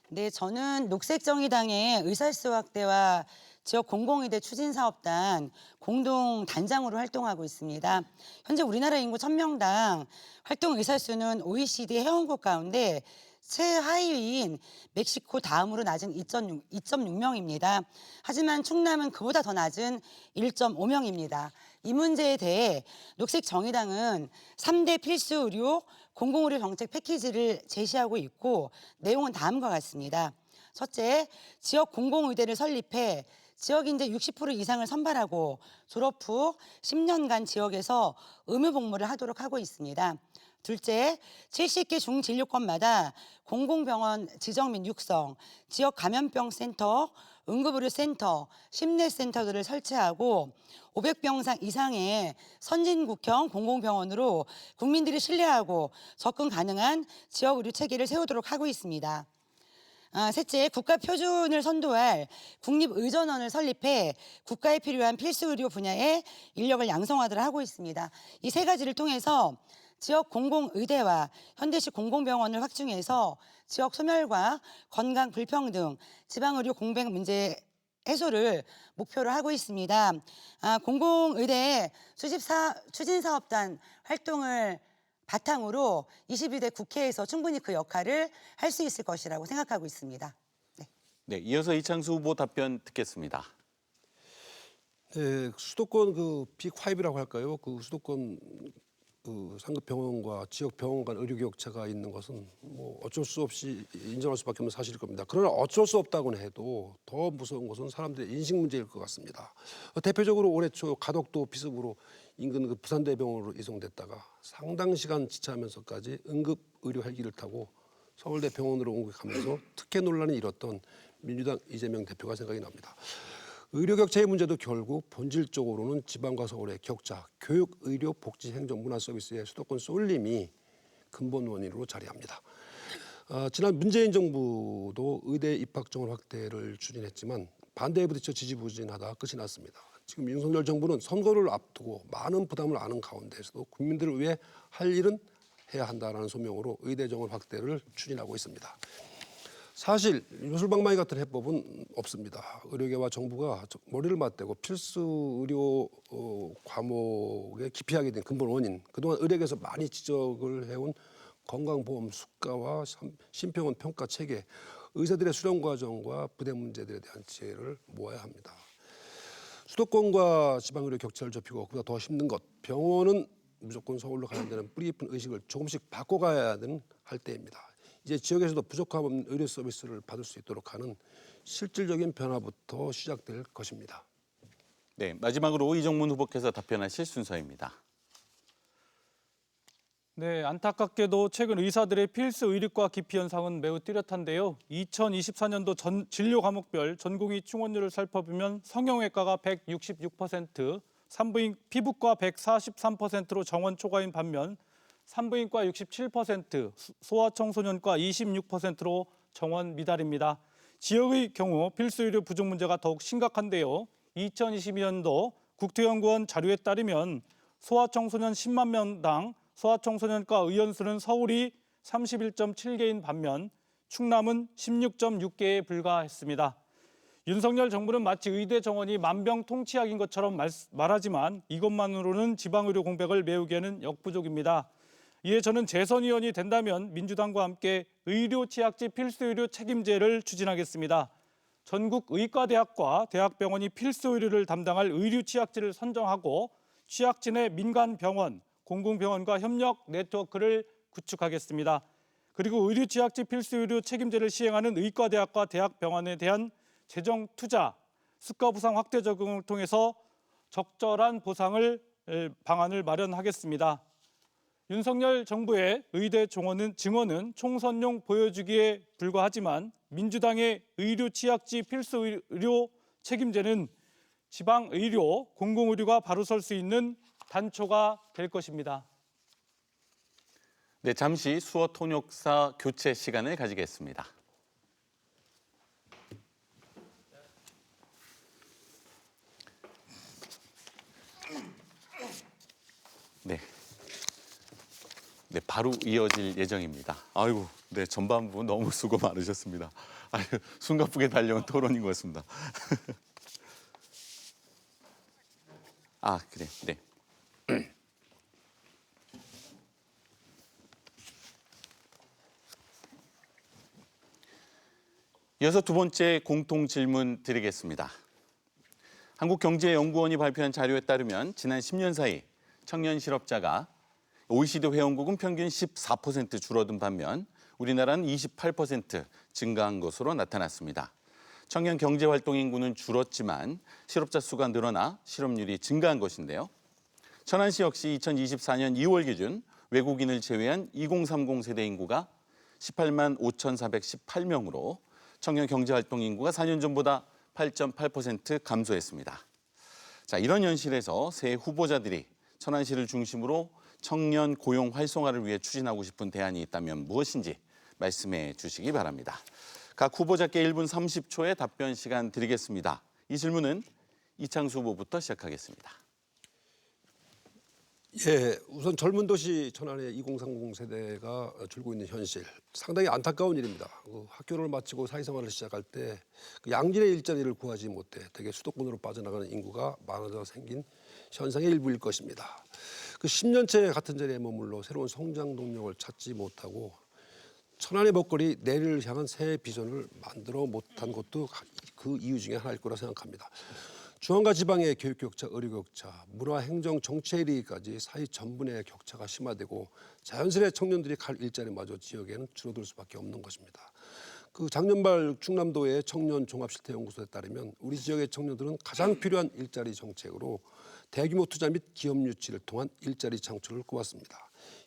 네, 저는 녹색정의당의 의사수 확대와 지역 공공의대 추진사업단 공동단장으로 활동하고 있습니다. 현재 우리나라 인구 1000명당 활동 의사수는 OECD 회원국 가운데 최하위인 멕시코 다음으로 낮은 2.6명입니다. 하지만 충남은 그보다 더 낮은 1.5명입니다. 이 문제에 대해 녹색정의당은 3대 필수 의료, 공공의료 정책 패키지를 제시하고 있고 내용은 다음과 같습니다. 첫째, 지역 공공의대를 설립해 지역 인재 60% 이상을 선발하고 졸업 후 10년간 지역에서 의무 복무를 하도록 하고 있습니다. 둘째, 70개 중진료권마다 공공병원 지정 및 육성, 지역 감염병 센터, 응급의료센터, 심내센터들을 설치하고 500병상 이상의 선진국형 공공병원으로 국민들이 신뢰하고 접근 가능한 지역 의료 체계를 세우도록 하고 있습니다. 셋째, 국가 표준을 선도할 국립의전원을 설립해 국가에 필요한 필수 의료 분야의 인력을 양성하도록 하고 있습니다. 이 세 가지를 통해서 지역 공공의대와 현대식 공공병원을 확충해서 지역 소멸과 건강 불평등, 지방의료 공백 문제 해소를 목표로 하고 있습니다. 공공의대 추진사업단 활동을 바탕으로 21대 국회에서 충분히 그 역할을 할 수 있을 것이라고 생각하고 있습니다. 네, 이어서 이창수 후보 답변 듣겠습니다. 네, 수도권 그 빅5라고 할까요? 그 수도권 그 상급 병원과 지역 병원 간 의료 격차가 있는 것은 뭐 어쩔 수 없이 인정할 수밖에 없는 사실일 겁니다. 그러나 어쩔 수 없다고는 해도 더 무서운 것은 사람들의 인식 문제일 것 같습니다. 대표적으로 올해 초 가덕도 비습으로 인근 그 부산대병원으로 이송됐다가 상당 시간 지체하면서까지 응급 의료 헬기를 타고 서울대 병원으로 옮겨가면서 특혜 논란이 일었던 민주당 이재명 대표가 생각이 납니다. 의료 격차의 문제도 결국 본질적으로는 지방과 서울의 격차, 교육, 의료, 복지, 행정, 문화 서비스의 수도권 쏠림이 근본 원인으로 자리합니다. 지난 문재인 정부도 의대 입학 정원 확대를 추진했지만 반대에 부딪혀 지지부진하다 끝이 났습니다. 지금 윤석열 정부는 선거를 앞두고 많은 부담을 안은 가운데서도 국민들을 위해 할 일은 해야 한다라는 소명으로 의대 정원 확대를 추진하고 있습니다. 사실 요술방망이 같은 해법은 없습니다. 의료계와 정부가 머리를 맞대고 필수 의료 과목에 기피하게 된 근본 원인, 그동안 의료계에서 많이 지적을 해온 건강보험 수가와 심평원 평가 체계, 의사들의 수련 과정과 부대 문제들에 대한 지혜를 모아야 합니다. 수도권과 지방의료 격차를 좁히고 그보다 더 힘든 것, 병원은 무조건 서울로 가야 되는 뿌리 깊은 의식을 조금씩 바꿔가야 하는 할 때입니다. 이제 지역에서도 부족한 의료 서비스를 받을 수 있도록 하는 실질적인 변화부터 시작될 것입니다. 네, 마지막으로 이정문 후보께서 답변하실 순서입니다. 네, 안타깝게도 최근 의사들의 필수 의료과 기피 현상은 매우 뚜렷한데요. 2024년도 진료 과목별 전공의 충원율을 살펴보면 성형외과가 166%, 산부인 피부과 143%로 정원 초과인 반면 산부인과 67%, 소아청소년과 26%로 정원 미달입니다. 지역의 경우 필수 의료 부족 문제가 더욱 심각한데요. 2022년도 국토연구원 자료에 따르면 소아청소년 10만 명당 소아청소년과 의원수는 서울이 31.7개인 반면 충남은 16.6개에 불과했습니다. 윤석열 정부는 마치 의대 정원이 만병통치약인 것처럼 말하지만 이것만으로는 지방의료 공백을 메우기에는 역부족입니다. 이에 저는 재선의원이 된다면 민주당과 함께 의료취약지 필수의료 책임제를 추진하겠습니다. 전국 의과대학과 대학병원이 필수의료를 담당할 의료취약지를 선정하고 취약지 내 민간병원, 공공병원과 협력 네트워크를 구축하겠습니다. 그리고 의료취약지 필수의료 책임제를 시행하는 의과대학과 대학병원에 대한 재정 투자, 수가 부상 확대 적용을 통해서 적절한 보상을 방안을 마련하겠습니다. 윤석열 정부의 의대 증원은 총선용 보여주기에 불과하지만 민주당의 의료취약지 필수의료 책임제는 지방의료, 공공의료가 바로 설 수 있는 단초가 될 것입니다. 네, 잠시 수어 통역사 교체 시간을 가지겠습니다. 네. 네, 바로 이어질 예정입니다. 아이고, 네, 전반부 너무 수고 많으셨습니다. 아유, 숨가쁘게 달려온 토론인 것 같습니다. 아, 그래, 네. 이어서 두 번째 공통 질문 드리겠습니다. 한국경제연구원이 발표한 자료에 따르면 지난 10년 사이 청년 실업자가 OECD 회원국은 평균 14% 줄어든 반면 우리나라는 28% 증가한 것으로 나타났습니다. 청년 경제활동 인구는 줄었지만 실업자 수가 늘어나 실업률이 증가한 것인데요. 천안시 역시 2024년 2월 기준 외국인을 제외한 2030 세대 인구가 18만 5,418명으로 청년 경제활동 인구가 4년 전보다 8.8% 감소했습니다. 자, 이런 현실에서 새 후보자들이 천안시를 중심으로 청년 고용 활성화를 위해 추진하고 싶은 대안이 있다면 무엇인지 말씀해 주시기 바랍니다. 각 후보자께 1분 30초의 답변 시간 드리겠습니다. 이 질문은 이창수 후보부터 시작하겠습니다. 예, 우선 젊은 도시 천안의 2030 세대가 줄고 있는 현실 상당히 안타까운 일입니다. 학교를 마치고 사회생활을 시작할 때 양질의 일자리를 구하지 못해 대개 수도권으로 빠져나가는 인구가 많아져 생긴 현상의 일부일 것입니다. 10년째 같은 자리에 머물러 새로운 성장 동력을 찾지 못하고 천안의 먹거리 내일을 향한 새 비전을 만들어 못한 것도 그 이유 중에 하나일 거라 생각합니다. 중앙과 지방의 교육 격차, 의료 격차, 문화, 행정, 정치에 이르기까지 사회 전분의 격차가 심화되고 자연스레 청년들이 갈 일자리마저 지역에는 줄어들 수밖에 없는 것입니다. 작년 말 충남도의 청년 종합실태연구소에 따르면 우리 지역의 청년들은 가장 필요한 일자리 정책으로 대규모 투자 및 기업 유치를 통한 일자리 창출을 꼽았습니다.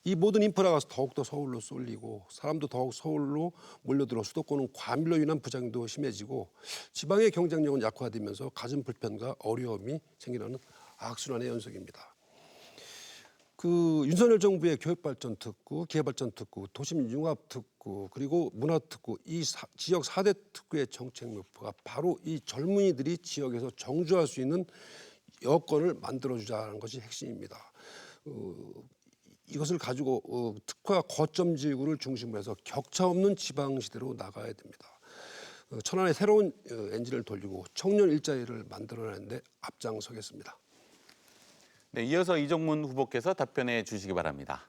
이 모든 인프라가 더욱더 서울로 쏠리고 사람도 더욱 서울로 몰려들어 수도권은 과밀로 인한 부작용도 심해지고 지방의 경쟁력은 약화되면서 갖은 불편과 어려움이 생기는 악순환의 연속입니다. 윤석열 정부의 교육발전특구, 기회발전특구, 도심융합특구, 그리고 문화특구 이 지역 4대 특구의 정책 목표가 바로 이 젊은이들이 지역에서 정주할 수 있는 여건을 만들어주자는 것이 핵심입니다. 이것을 가지고 특화 거점 지구를 중심으로 해서 격차 없는 지방시대로 나가야 됩니다. 천안에 새로운 엔진을 돌리고 청년 일자리를 만들어내는데 앞장서겠습니다. 네, 이어서 이정문 후보께서 답변해 주시기 바랍니다.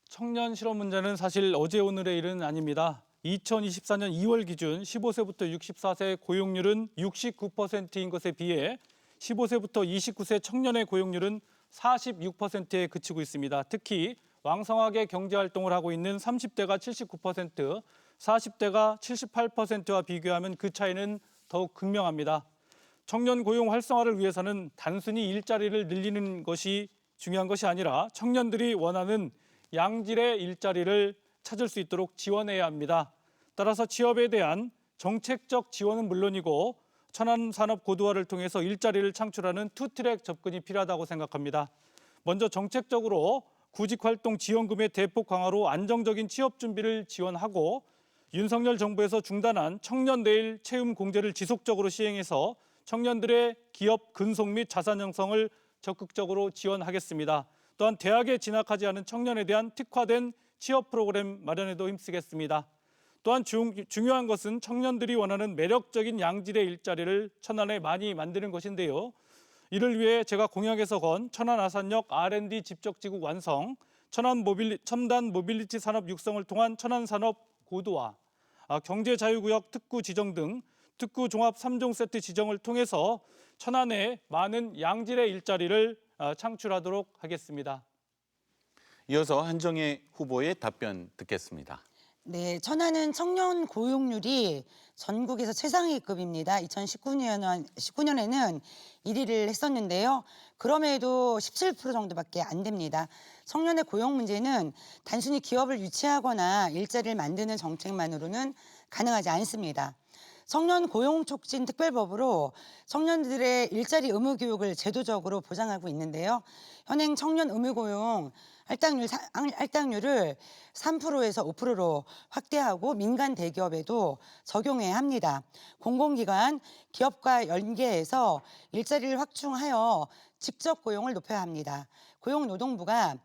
청년 실업 문제는 사실 어제 오늘의 일은 아닙니다. 2024년 2월 기준 15세부터 64세 고용률은 69%인 것에 비해 15세부터 29세 청년의 고용률은 46%에 그치고 있습니다. 특히 왕성하게 경제활동을 하고 있는 30대가 79%, 40대가 78%와 비교하면 그 차이는 더욱 극명합니다. 청년 고용 활성화를 위해서는 단순히 일자리를 늘리는 것이 중요한 것이 아니라 청년들이 원하는 양질의 일자리를 찾을 수 있도록 지원해야 합니다. 따라서 취업에 대한 정책적 지원은 물론이고 천안 산업 고도화를 통해서 일자리를 창출하는 투트랙 접근이 필요하다고 생각합니다. 먼저 정책적으로 구직활동 지원금의 대폭 강화로 안정적인 취업 준비를 지원하고 윤석열 정부에서 중단한 청년 내일 채용 공제를 지속적으로 시행해서 청년들의 기업 근속 및 자산 형성을 적극적으로 지원하겠습니다. 또한 대학에 진학하지 않은 청년에 대한 특화된 취업 프로그램 마련에도 힘쓰겠습니다. 또한 중요한 것은 청년들이 원하는 매력적인 양질의 일자리를 천안에 많이 만드는 것인데요. 이를 위해 제가 공약에서 건 천안 아산역 R&D 집적지구 완성, 첨단 모빌리티 산업 육성을 통한 천안 산업 고도화, 경제자유구역 특구 지정 등 특구 종합 3종 세트 지정을 통해서 천안에 많은 양질의 일자리를 창출하도록 하겠습니다. 이어서 한정혜 후보의 답변 듣겠습니다. 네, 천안은 청년 고용률이 전국에서 최상위급입니다. 2019년에는 1위를 했었는데요. 그럼에도 17% 정도밖에 안 됩니다. 청년의 고용 문제는 단순히 기업을 유치하거나 일자리를 만드는 정책만으로는 가능하지 않습니다. 청년 고용 촉진 특별법으로 청년들의 일자리 의무 교육을 제도적으로 보장하고 있는데요. 현행 청년 의무 고용 할당률을 3%에서 5%로 확대하고 민간 대기업에도 적용해야 합니다. 공공기관, 기업과 연계해서 일자리를 확충하여 직접 고용을 높여야 합니다. 고용노동부가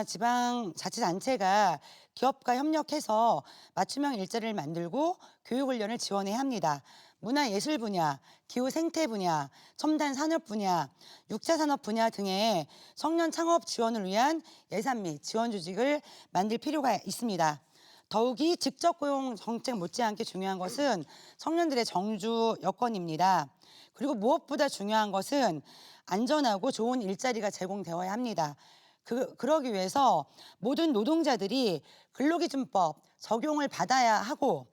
지방자치단체가 기업과 협력해서 맞춤형 일자리를 만들고 교육훈련을 지원해야 합니다. 문화예술 분야, 기후생태 분야, 첨단 산업 분야, 육자산업 분야 등의 청년 창업 지원을 위한 예산 및 지원 조직을 만들 필요가 있습니다. 더욱이 직접 고용 정책 못지않게 중요한 것은 청년들의 정주 여건입니다. 그리고 무엇보다 중요한 것은 안전하고 좋은 일자리가 제공되어야 합니다. 그러기 위해서 모든 노동자들이 근로기준법 적용을 받아야 하고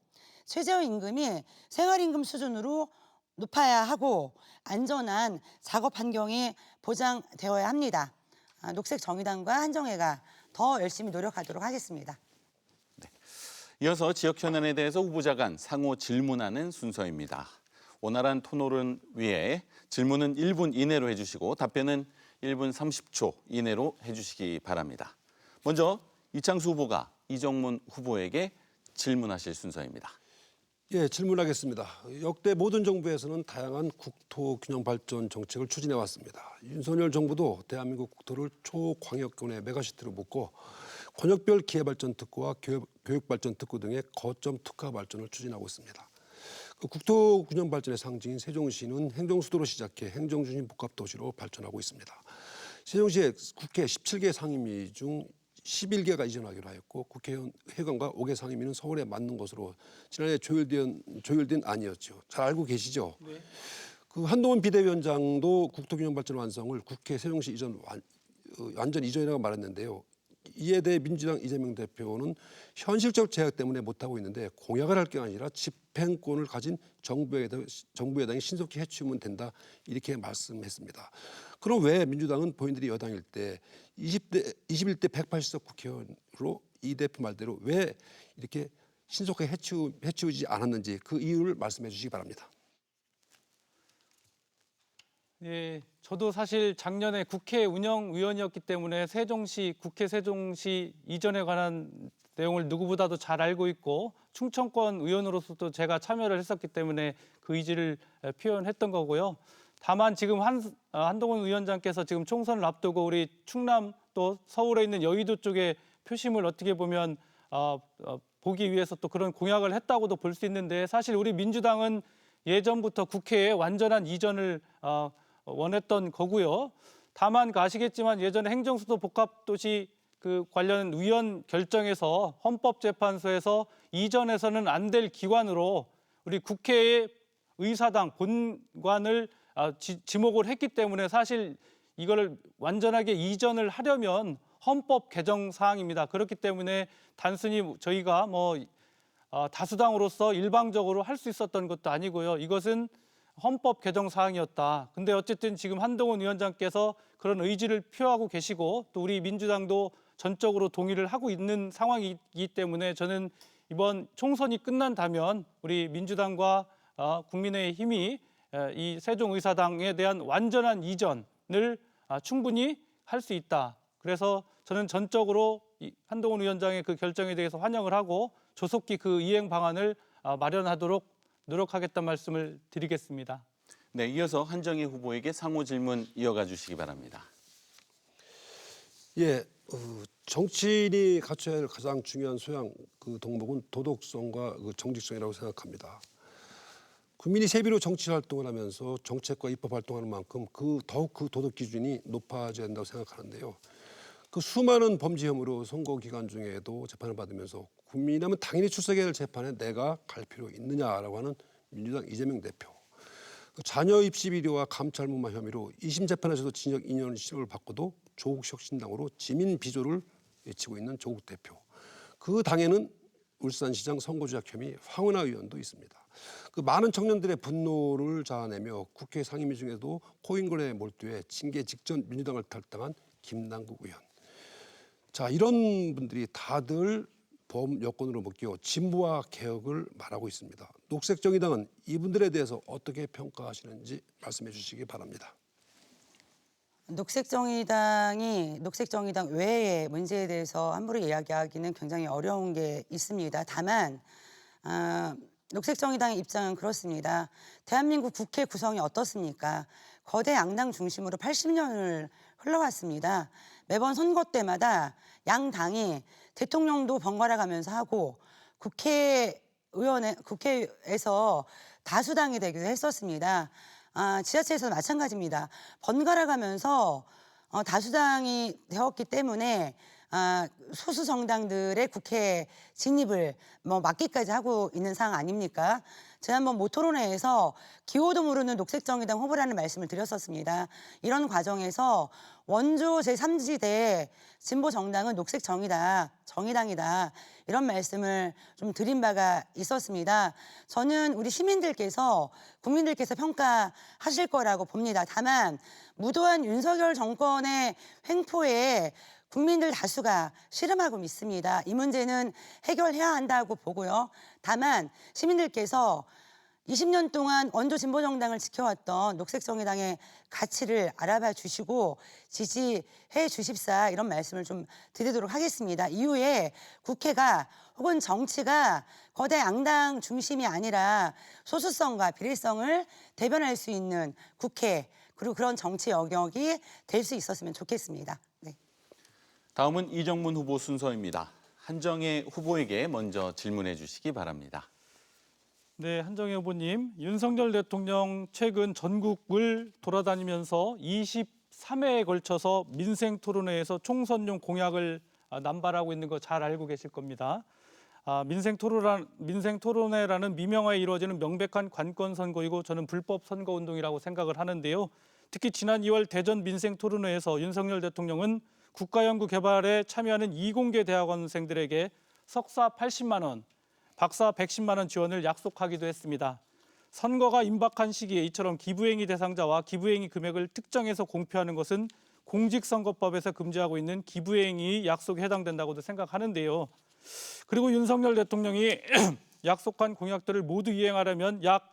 최저임금이 생활임금 수준으로 높아야 하고 안전한 작업 환경이 보장되어야 합니다. 녹색정의당과 한정혜가 더 열심히 노력하도록 하겠습니다. 이어서 지역 현안에 대해서 후보자 간 상호 질문하는 순서입니다. 원활한 토론을 위해 질문은 1분 이내로 해주시고 답변은 1분 30초 이내로 해주시기 바랍니다. 먼저 이창수 후보가 이정문 후보에게 질문하실 순서입니다. 예, 질문하겠습니다. 역대 모든 정부에서는 다양한 국토 균형 발전 정책을 추진해 왔습니다. 윤석열 정부도 대한민국 국토를 초광역권의 메가시티로 묶고 권역별 기회발전 특구와 교육발전 특구 등의 거점 특화 발전을 추진하고 있습니다. 국토 균형 발전의 상징인 세종시는 행정수도로 시작해 행정중심 복합도시로 발전하고 있습니다. 세종시에 국회 17개 상임위 중 11개가 이전하기로 하였고 국회의원과 5개 상임위는 서울에 맞는 것으로 지난해 조율된 안이었죠. 잘 알고 계시죠? 네. 한동훈 비대위원장도 국토균형 발전 완성을 국회 세종시 이전 완전 이전이라고 말했는데요. 이에 대해 민주당 이재명 대표는 현실적 제약 때문에 못하고 있는데 공약을 할 게 아니라 집행권을 가진 정부 여당이 신속히 해치우면 된다 이렇게 말씀했습니다. 그럼 왜 민주당은 본인들이 여당일 때 21대 180석 국회의원으로 이 대표 말대로 왜 이렇게 신속하게 해치우지 않았는지 그 이유를 말씀해 주시기 바랍니다. 예, 저도 사실 작년에 국회 운영위원이었기 때문에 국회 세종시 이전에 관한 내용을 누구보다도 잘 알고 있고 충청권 의원으로서도 제가 참여를 했었기 때문에 그 의지를 표현했던 거고요. 다만 지금 한동훈 위원장께서 지금 총선을 앞두고 우리 충남 또 서울에 있는 여의도 쪽에 표심을 어떻게 보면 보기 위해서 또 그런 공약을 했다고도 볼 수 있는데 사실 우리 민주당은 예전부터 국회에 완전한 이전을 원했던 거고요. 다만 아시겠지만 예전에 행정수도 복합도시 그 관련 위원 결정에서 헌법재판소에서 이전해서는 안 될 기관으로 우리 국회의 의사당 본관을 지목을 했기 때문에 사실 이거를 완전하게 이전을 하려면 헌법 개정 사항입니다. 그렇기 때문에 단순히 저희가 다수당으로서 일방적으로 할 수 있었던 것도 아니고요. 이것은 헌법 개정 사항이었다. 근데 어쨌든 지금 한동훈 위원장께서 그런 의지를 표하고 계시고 또 우리 민주당도 전적으로 동의를 하고 있는 상황이기 때문에 저는 이번 총선이 끝난다면 우리 민주당과 국민의힘이 이 세종의사당에 대한 완전한 이전을 충분히 할 수 있다. 그래서 저는 전적으로 한동훈 위원장의 그 결정에 대해서 환영을 하고 조속히 그 이행 방안을 마련하도록 노력하겠다는 말씀을 드리겠습니다. 네, 이어서 한정희 후보에게 상호 질문 이어가 주시기 바랍니다. 예, 정치인이 갖춰야 할 가장 중요한 소양 그 덕목은 도덕성과 그 정직성이라고 생각합니다. 국민이 세비로 정치 활동을 하면서 정책과 입법 활동하는 만큼 더욱 그 도덕 기준이 높아져야 한다고 생각하는데요. 그 수많은 범죄 혐의로 선거 기간 중에도 재판을 받으면서 국민이라면 당연히 출석해야 할 재판에 내가 갈 필요 있느냐라고 하는 민주당 이재명 대표. 자녀 입시 비리와 감찰 무마 혐의로 2심 재판에서도 징역 2년 실형을 받고도 조국 혁신당으로 지민 비조를 외치고 있는 조국 대표. 그 당에는 울산시장 선거조작 혐의 황운하 의원도 있습니다. 그 많은 청년들의 분노를 자아내며 국회 상임위 중에도 코인거래에 몰두해 징계 직전 민주당을 탈당한 김남국 의원. 자, 이런 분들이 다들 범여권으로 묶여 진보와 개혁을 말하고 있습니다. 녹색정의당은 이분들에 대해서 어떻게 평가하시는지 말씀해 주시기 바랍니다. 녹색정의당 외의 문제에 대해서 함부로 이야기하기는 굉장히 어려운 게 있습니다. 다만 녹색정의당의 입장은 그렇습니다. 대한민국 국회 구성이 어떻습니까? 거대 양당 중심으로 80년을 흘러왔습니다. 매번 선거 때마다 양당이 대통령도 번갈아 가면서 하고 국회에서 다수당이 되기도 했었습니다. 지자체에서도 마찬가지입니다. 번갈아 가면서 다수당이 되었기 때문에 소수 정당들의 국회 진입을 막기까지 하고 있는 상황 아닙니까? 지난번 모토론회에서 기호도 모르는 녹색정의당 후보라는 말씀을 드렸었습니다. 이런 과정에서 원조 제3지대 진보 정당은 정의당이다 이런 말씀을 좀 드린 바가 있었습니다. 저는 우리 국민들께서 평가하실 거라고 봅니다. 다만 무도한 윤석열 정권의 횡포에 국민들 다수가 씨름하고 있습니다. 이 문제는 해결해야 한다고 보고요. 다만 시민들께서 20년 동안 원조 진보정당을 지켜왔던 녹색정의당의 가치를 알아봐 주시고 지지해 주십사 이런 말씀을 좀 드리도록 하겠습니다. 이후에 국회가 혹은 정치가 거대 양당 중심이 아니라 소수성과 비례성을 대변할 수 있는 국회 그리고 그런 정치 영역이 될 수 있었으면 좋겠습니다. 네. 다음은 이정문 후보 순서입니다. 한정희 후보에게 먼저 질문해 주시기 바랍니다. 네, 한정희 후보님. 윤석열 대통령 최근 전국을 돌아다니면서 23회에 걸쳐서 민생토론회에서 총선용 공약을 남발하고 있는 거 잘 알고 계실 겁니다. 민생토론회라는 미명하에 이루어지는 명백한 관건선거이고 저는 불법 선거운동이라고 생각을 하는데요. 특히 지난 2월 대전 민생토론회에서 윤석열 대통령은 국가연구 개발에 참여하는 이공계 대학원생들에게 석사 80만 원, 박사 110만 원 지원을 약속하기도 했습니다. 선거가 임박한 시기에 이처럼 기부행위 대상자와 기부행위 금액을 특정해서 공표하는 것은 공직선거법에서 금지하고 있는 기부행위 약속에 해당된다고도 생각하는데요. 그리고 윤석열 대통령이 약속한 공약들을 모두 이행하려면 약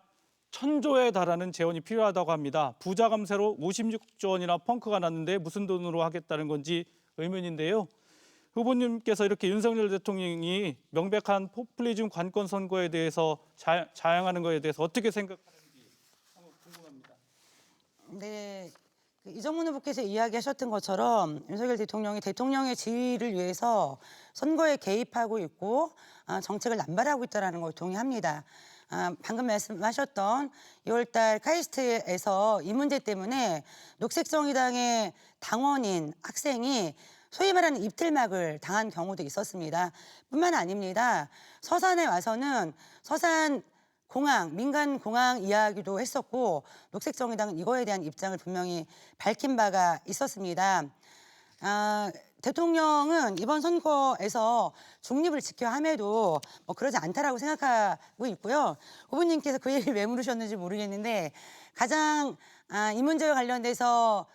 1,000조에 달하는 재원이 필요하다고 합니다. 부자 감세로 56조 원이나 펑크가 났는데 무슨 돈으로 하겠다는 건지 의문인데요. 후보님께서 이렇게 윤석열 대통령이 명백한 포퓰리즘 관권 선거에 대해서 자행하는 것에 대해서 어떻게 생각하는지 한번 궁금합니다. 네, 이정문 후보께서 이야기하셨던 것처럼 윤석열 대통령이 대통령의 지위를 위해서 선거에 개입하고 있고 정책을 남발하고 있다는 걸 동의합니다. 방금 말씀하셨던 2월달 카이스트에서 이 문제 때문에 녹색정의당의 당원인 학생이 소위 말하는 입틀막을 당한 경우도 있었습니다. 뿐만 아닙니다. 서산에 와서는 서산 공항, 민간 공항 이야기도 했었고 녹색정의당은 이거에 대한 입장을 분명히 밝힌 바가 있었습니다. 대통령은 이번 선거에서 중립을 지켜야 함에도 그러지 않다라고 생각하고 있고요. 후보님께서 그 얘기를 왜 물으셨는지 모르겠는데 가장 이 문제와 관련돼서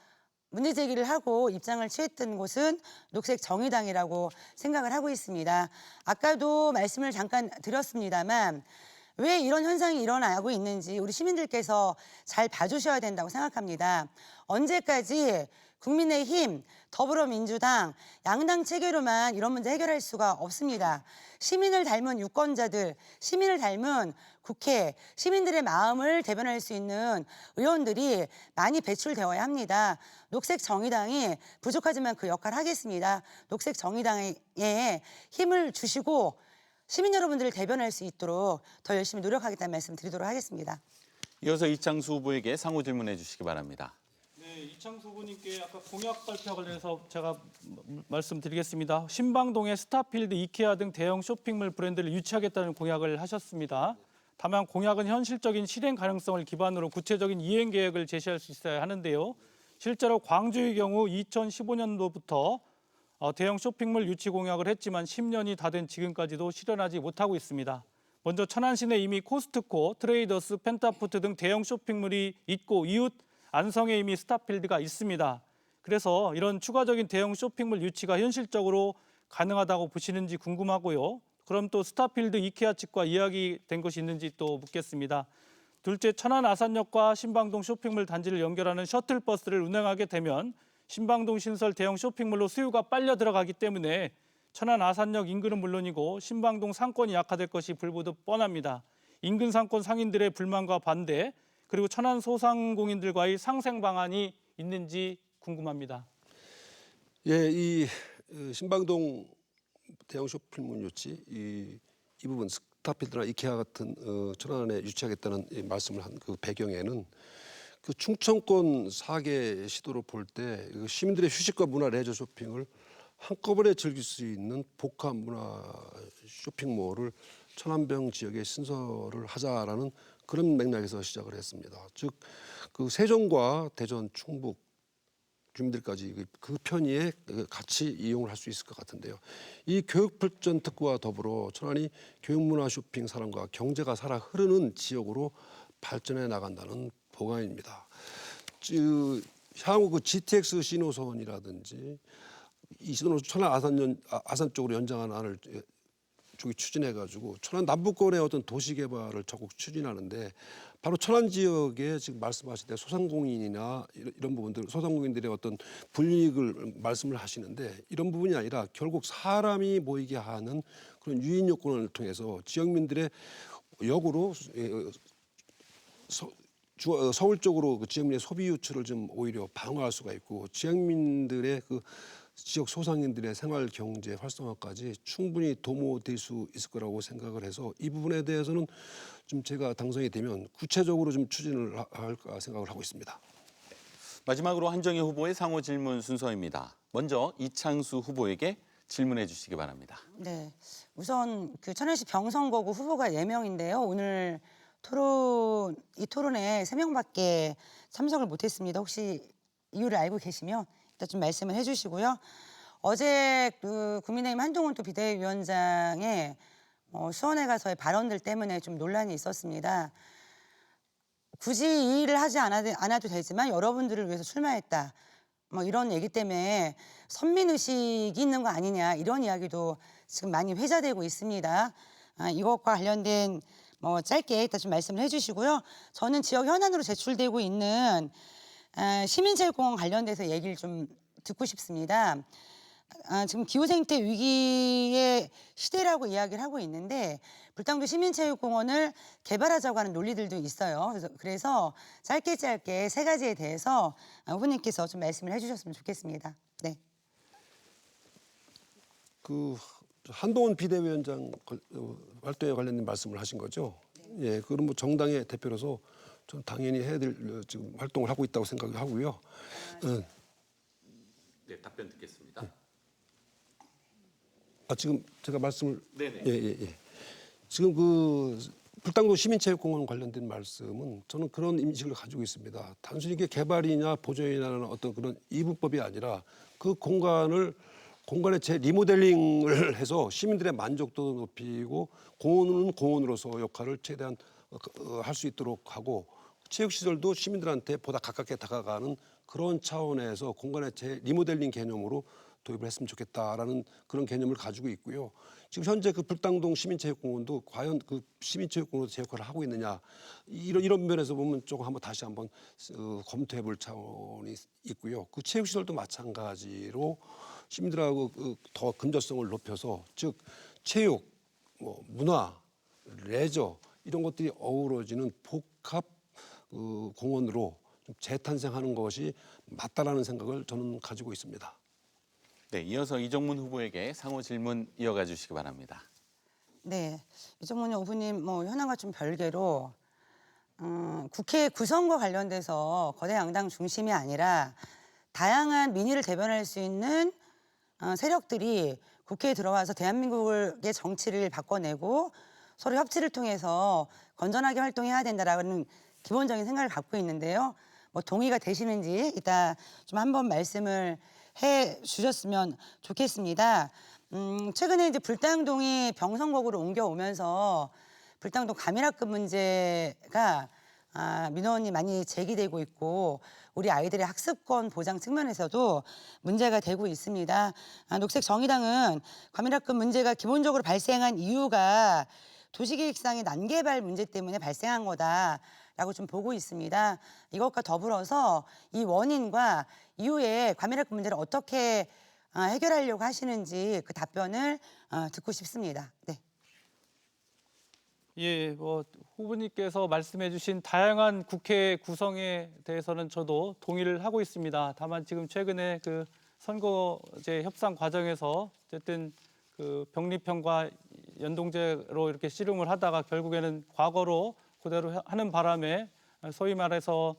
문제 제기를 하고 입장을 취했던 곳은 녹색정의당이라고 생각을 하고 있습니다. 아까도 말씀을 잠깐 드렸습니다만 왜 이런 현상이 일어나고 있는지 우리 시민들께서 잘 봐주셔야 된다고 생각합니다. 언제까지 국민의힘, 더불어민주당, 양당 체계로만 이런 문제 해결할 수가 없습니다. 시민을 닮은 유권자들, 시민을 닮은 국회, 시민들의 마음을 대변할 수 있는 의원들이 많이 배출되어야 합니다. 녹색정의당이 부족하지만 그 역할을 하겠습니다. 녹색정의당에 힘을 주시고 시민 여러분들을 대변할 수 있도록 더 열심히 노력하겠다는 말씀 드리도록 하겠습니다. 이어서 이창수 후보에게 상호 질문해 주시기 바랍니다. 네, 이창수 후보님께 아까 공약 발표 관련해서 제가 말씀드리겠습니다. 신방동의 스타필드, 이케아 등 대형 쇼핑몰 브랜드를 유치하겠다는 공약을 하셨습니다. 다만 공약은 현실적인 실행 가능성을 기반으로 구체적인 이행 계획을 제시할 수 있어야 하는데요. 실제로 광주의 경우 2015년도부터 대형 쇼핑몰 유치 공약을 했지만 10년이 다 된 지금까지도 실현하지 못하고 있습니다. 먼저 천안시내 이미 코스트코, 트레이더스, 펜타푸드 등 대형 쇼핑몰이 있고 이웃 안성에 이미 스타필드가 있습니다. 그래서 이런 추가적인 대형 쇼핑몰 유치가 현실적으로 가능하다고 보시는지 궁금하고요. 그럼 또 스타필드, 이케아 측과 이야기된 것이 있는지 또 묻겠습니다. 둘째, 천안 아산역과 신방동 쇼핑몰 단지를 연결하는 셔틀버스를 운행하게 되면 신방동 신설 대형 쇼핑몰로 수요가 빨려 들어가기 때문에 천안 아산역 인근은 물론이고 신방동 상권이 약화될 것이 불보듯 뻔합니다. 인근 상권 상인들의 불만과 반대, 그리고 천안 소상공인들과의 상생 방안이 있는지 궁금합니다. 예, 이 신방동 대형 쇼핑몰 유치 이 부분 스타필드나 이케아 같은 천안에 유치하겠다는 말씀을 한 그 배경에는 그 충청권 4개 시도로 볼 때 시민들의 휴식과 문화 레저 쇼핑을 한꺼번에 즐길 수 있는 복합 문화 쇼핑몰을 천안병 지역에 신설을 하자라는 그런 맥락에서 시작을 했습니다. 즉 그 세종과 대전, 충북 주민들까지 그 편의에 같이 이용을 할 수 있을 것 같은데요. 이 교육발전 특구와 더불어 천안이 교육문화 쇼핑 사랑과 경제가 살아 흐르는 지역으로 발전해 나간다는 보관입니다. 향후 그 GTX 신호선이라든지 이 신호 천안 아산 쪽으로 연장하는 안을 쪽이 추진해가지고 천안 남부권의 어떤 도시 개발을 적극 추진하는데 바로 천안 지역에 지금 말씀하실 때 소상공인이나 이런 부분들, 소상공인들의 어떤 불이익을 말씀을 하시는데 이런 부분이 아니라 결국 사람이 모이게 하는 그런 유인 요건을 통해서 지역민들의 역으로 서울 쪽으로 그 지역민의 소비 유출을 좀 오히려 방어할 수가 있고 지역민들의 그 지역 소상인들의 생활 경제 활성화까지 충분히 도모될 수 있을 거라고 생각을 해서 이 부분에 대해서는 좀 제가 당선이 되면 구체적으로 좀 추진을 할까 생각을 하고 있습니다. 마지막으로 한정희 후보의 상호 질문 순서입니다. 먼저 이창수 후보에게 질문해 주시기 바랍니다. 네, 우선 그 천안시 병선거구 후보가 4명인데요. 오늘 이 토론에 3명밖에 참석을 못했습니다. 혹시 이유를 알고 계시면 일단 좀 말씀을 해주시고요. 어제 그 국민의힘 한동훈 또 비대위원장의 수원에 가서의 발언들 때문에 좀 논란이 있었습니다. 굳이 이 일을 하지 않아도 되지만 여러분들을 위해서 출마했다. 뭐 이런 얘기 때문에 선민의식이 있는 거 아니냐 이런 이야기도 지금 많이 회자되고 있습니다. 이것과 관련된 짧게 일단 좀 말씀을 해주시고요. 저는 지역 현안으로 제출되고 있는 시민체육공원 관련돼서 얘기를 좀 듣고 싶습니다. 지금 기후생태 위기의 시대라고 이야기를 하고 있는데 불당도 시민체육공원을 개발하자고 하는 논리들도 있어요. 그래서 짧게 세 가지에 대해서 후보님께서 좀 말씀을 해주셨으면 좋겠습니다. 네. 그 한동훈 비대위원장 활동에 관련된 말씀을 하신 거죠? 네. 예, 그럼 뭐 정당의 대표로서 전 당연히 해야 될 지금 활동을 하고 있다고 생각하고요. 네, 답변 듣겠습니다. 지금 제가 말씀을 네네. 예. 지금 그 불당도 시민체육공원 관련된 말씀은 저는 그런 인식을 가지고 있습니다. 단순히 이게 개발이냐 보존이냐는 어떤 그런 이분법이 아니라 그 공간의 재리모델링을 해서 시민들의 만족도도 높이고 공원은 공원으로서 역할을 최대한 할 수 있도록 하고 체육시설도 시민들한테 보다 가깝게 다가가는 그런 차원에서 공간의 재리모델링 개념으로 도입을 했으면 좋겠다라는 그런 개념을 가지고 있고요. 지금 현재 그 불당동 시민체육공원도 과연 그 시민체육공원으로 제 역할을 하고 있느냐 이런 면에서 보면 조금 다시 한번 검토해볼 차원이 있고요. 그 체육시설도 마찬가지로 시민들하고 더 근접성을 높여서 즉 체육, 문화, 레저 이런 것들이 어우러지는 복합 공원으로 재탄생하는 것이 맞다라는 생각을 저는 가지고 있습니다. 네, 이어서 이정문 후보에게 상호 질문 이어가 주시기 바랍니다. 네, 이정문 후보님 현안과 좀 별개로 국회 구성과 관련돼서 거대 양당 중심이 아니라 다양한 민의를 대변할 수 있는 세력들이 국회에 들어와서 대한민국의 정치를 바꿔내고 서로 협치를 통해서 건전하게 활동해야 된다라는 기본적인 생각을 갖고 있는데요. 동의가 되시는지 이따 좀 한번 말씀을 해 주셨으면 좋겠습니다. 최근에 이제 불당동이 병선곡으로 옮겨오면서 불당동 과밀학급 문제가 민원이 많이 제기되고 있고 우리 아이들의 학습권 보장 측면에서도 문제가 되고 있습니다. 녹색정의당은 과밀학급 문제가 기본적으로 발생한 이유가 도시계획상의 난개발 문제 때문에 발생한 거다라고 좀 보고 있습니다. 이것과 더불어서 이 원인과 이후에 과밀학급 문제를 어떻게 해결하려고 하시는지 그 답변을 듣고 싶습니다. 네. 예, 후보님께서 말씀해주신 다양한 국회 구성에 대해서는 저도 동의를 하고 있습니다. 다만 지금 최근에 그 선거제 협상 과정에서 어쨌든 그 병립형과 연동제로 이렇게 씨름을 하다가 결국에는 과거로 그대로 하는 바람에 소위 말해서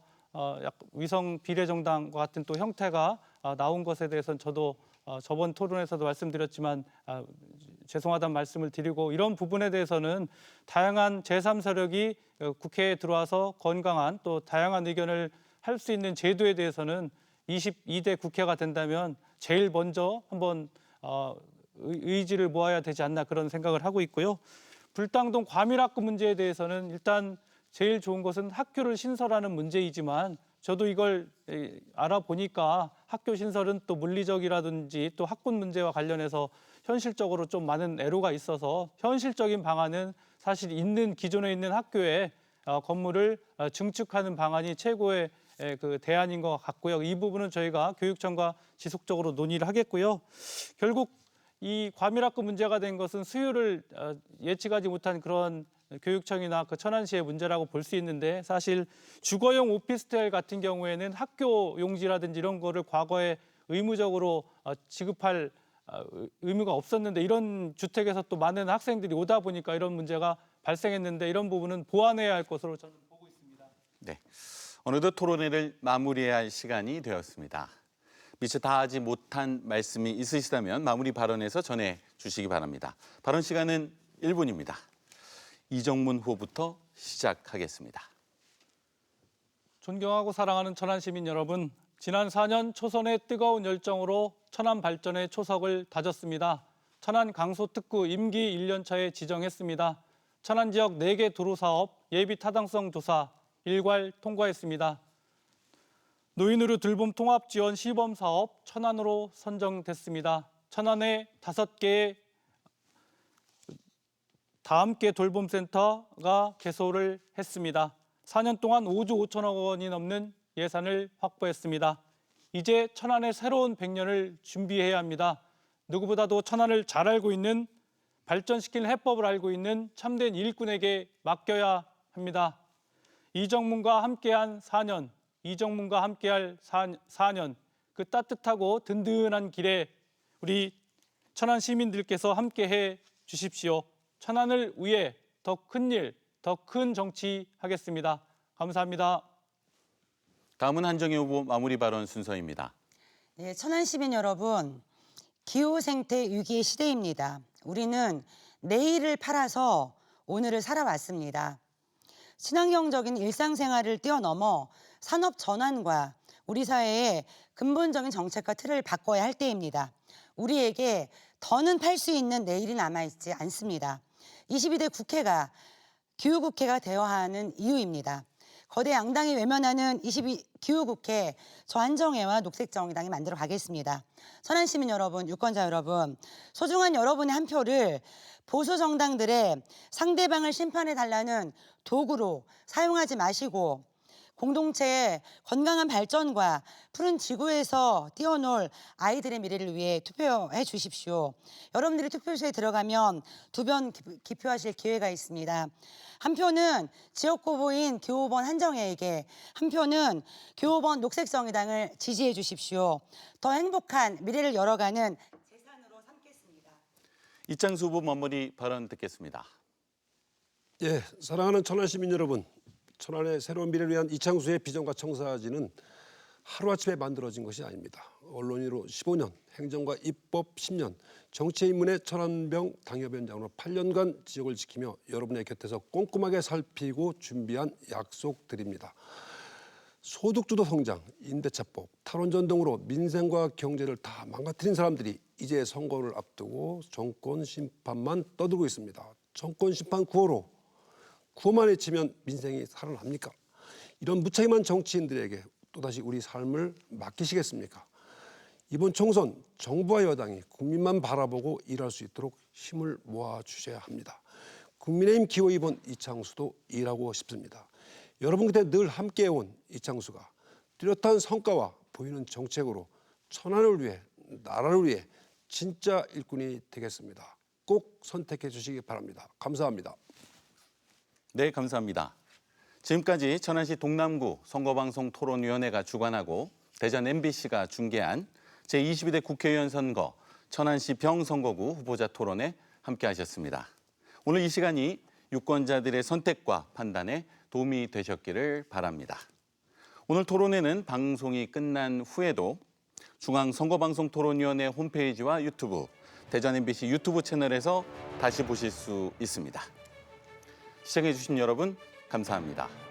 위성 비례정당과 같은 또 형태가 나온 것에 대해서는 저도 저번 토론에서도 말씀드렸지만 죄송하다는 말씀을 드리고 이런 부분에 대해서는 다양한 제3세력이 국회에 들어와서 건강한 또 다양한 의견을 할 수 있는 제도에 대해서는 22대 국회가 된다면 제일 먼저 한번 의지를 모아야 되지 않나 그런 생각을 하고 있고요. 불당동 과밀학급 문제에 대해서는 일단 제일 좋은 것은 학교를 신설하는 문제이지만 저도 이걸 알아보니까 학교 신설은 또 물리적이라든지 또 학군 문제와 관련해서 현실적으로 좀 많은 애로가 있어서 현실적인 방안은 사실 기존에 있는 학교에 건물을 증축하는 방안이 최고의 그 대안인 것 같고요. 이 부분은 저희가 교육청과 지속적으로 논의를 하겠고요. 결국 이 과밀학급 문제가 된 것은 수요를 예측하지 못한 그런 교육청이나 그 천안시의 문제라고 볼 수 있는데 사실 주거용 오피스텔 같은 경우에는 학교 용지라든지 이런 거를 과거에 의무적으로 지급할 의무가 없었는데 이런 주택에서 또 많은 학생들이 오다 보니까 이런 문제가 발생했는데 이런 부분은 보완해야 할 것으로 저는 보고 있습니다. 네, 어느덧 토론회를 마무리해야 할 시간이 되었습니다. 미처 다 하지 못한 말씀이 있으시다면 마무리 발언에서 전해 주시기 바랍니다. 발언 시간은 1분입니다. 이정문 후보부터 시작하겠습니다. 존경하고 사랑하는 천안 시민 여러분, 지난 4년 초선의 뜨거운 열정으로 천안 발전의 초석을 다졌습니다. 천안 강소특구 임기 1년차에 지정했습니다. 천안 지역 4개 도로 사업 예비 타당성 조사 일괄 통과했습니다. 노인의료 들봄 통합 지원 시범 사업 천안으로 선정됐습니다. 천안에 5개의 다함께 돌봄센터가 개소를 했습니다. 4년 동안 5조 5천억 원이 넘는 예산을 확보했습니다. 이제 천안의 새로운 100년을 준비해야 합니다. 누구보다도 천안을 잘 알고 있는, 발전시키는 해법을 알고 있는 참된 일꾼에게 맡겨야 합니다. 이정문과 함께한 4년, 이정문과 함께할 4년, 그 따뜻하고 든든한 길에 우리 천안 시민들께서 함께해 주십시오. 천안을 위해 더 큰 일, 더 큰 정치 하겠습니다. 감사합니다. 다음은 한정희 후보 마무리 발언 순서입니다. 네, 천안 시민 여러분, 기후 생태 위기의 시대입니다. 우리는 내일을 팔아서 오늘을 살아왔습니다. 친환경적인 일상생활을 뛰어넘어 산업 전환과 우리 사회의 근본적인 정책과 틀을 바꿔야 할 때입니다. 우리에게 더는 팔 수 있는 내일이 남아있지 않습니다. 22대 국회가 기후국회가 되어야 하는 이유입니다. 거대 양당이 외면하는 22 기후국회, 저 한정혜와 녹색정의당이 만들어 가겠습니다. 천안 시민 여러분, 유권자 여러분, 소중한 여러분의 한 표를 보수 정당들의 상대방을 심판해달라는 도구로 사용하지 마시고 공동체의 건강한 발전과 푸른 지구에서 뛰어놀 아이들의 미래를 위해 투표해 주십시오. 여러분들이 투표소에 들어가면 2번 기표하실 기회가 있습니다. 한 표는 지역 후보인 교호번 한정혜에게, 한 표는 교호번 녹색정의당을 지지해 주십시오. 더 행복한 미래를 열어가는 재산으로 삼겠습니다. 이창수 후보 마무리 발언 듣겠습니다. 예, 사랑하는 천안 시민 여러분, 천안의 새로운 미래를 위한 이창수의 비전과 청사진은 하루아침에 만들어진 것이 아닙니다. 언론인으로 15년, 행정과 입법 10년, 정치의 입문의 천안병 당협위원장으로 8년간 지역을 지키며 여러분의 곁에서 꼼꼼하게 살피고 준비한 약속드립니다. 소득주도 성장, 임대차법, 탈원전 등으로 민생과 경제를 다 망가뜨린 사람들이 이제 선거를 앞두고 정권 심판만 떠들고 있습니다. 정권 심판 구호로 구호만 외치면 민생이 살아납니까? 이런 무책임한 정치인들에게 또다시 우리 삶을 맡기시겠습니까? 이번 총선 정부와 여당이 국민만 바라보고 일할 수 있도록 힘을 모아주셔야 합니다. 국민의힘 기호 2번 이창수도 일하고 싶습니다. 여러분 곁에 늘 함께해온 이창수가 뚜렷한 성과와 보이는 정책으로 천안을 위해, 나라를 위해 진짜 일꾼이 되겠습니다. 꼭 선택해 주시기 바랍니다. 감사합니다. 네, 감사합니다. 지금까지 천안시 동남구 선거방송 토론위원회가 주관하고 대전 MBC가 중계한 제22대 국회의원 선거 천안시 병선거구 후보자 토론에 함께하셨습니다. 오늘 이 시간이 유권자들의 선택과 판단에 도움이 되셨기를 바랍니다. 오늘 토론회는 방송이 끝난 후에도 중앙선거방송토론위원회 홈페이지와 유튜브, 대전 MBC 유튜브 채널에서 다시 보실 수 있습니다. 시청해주신 여러분 감사합니다.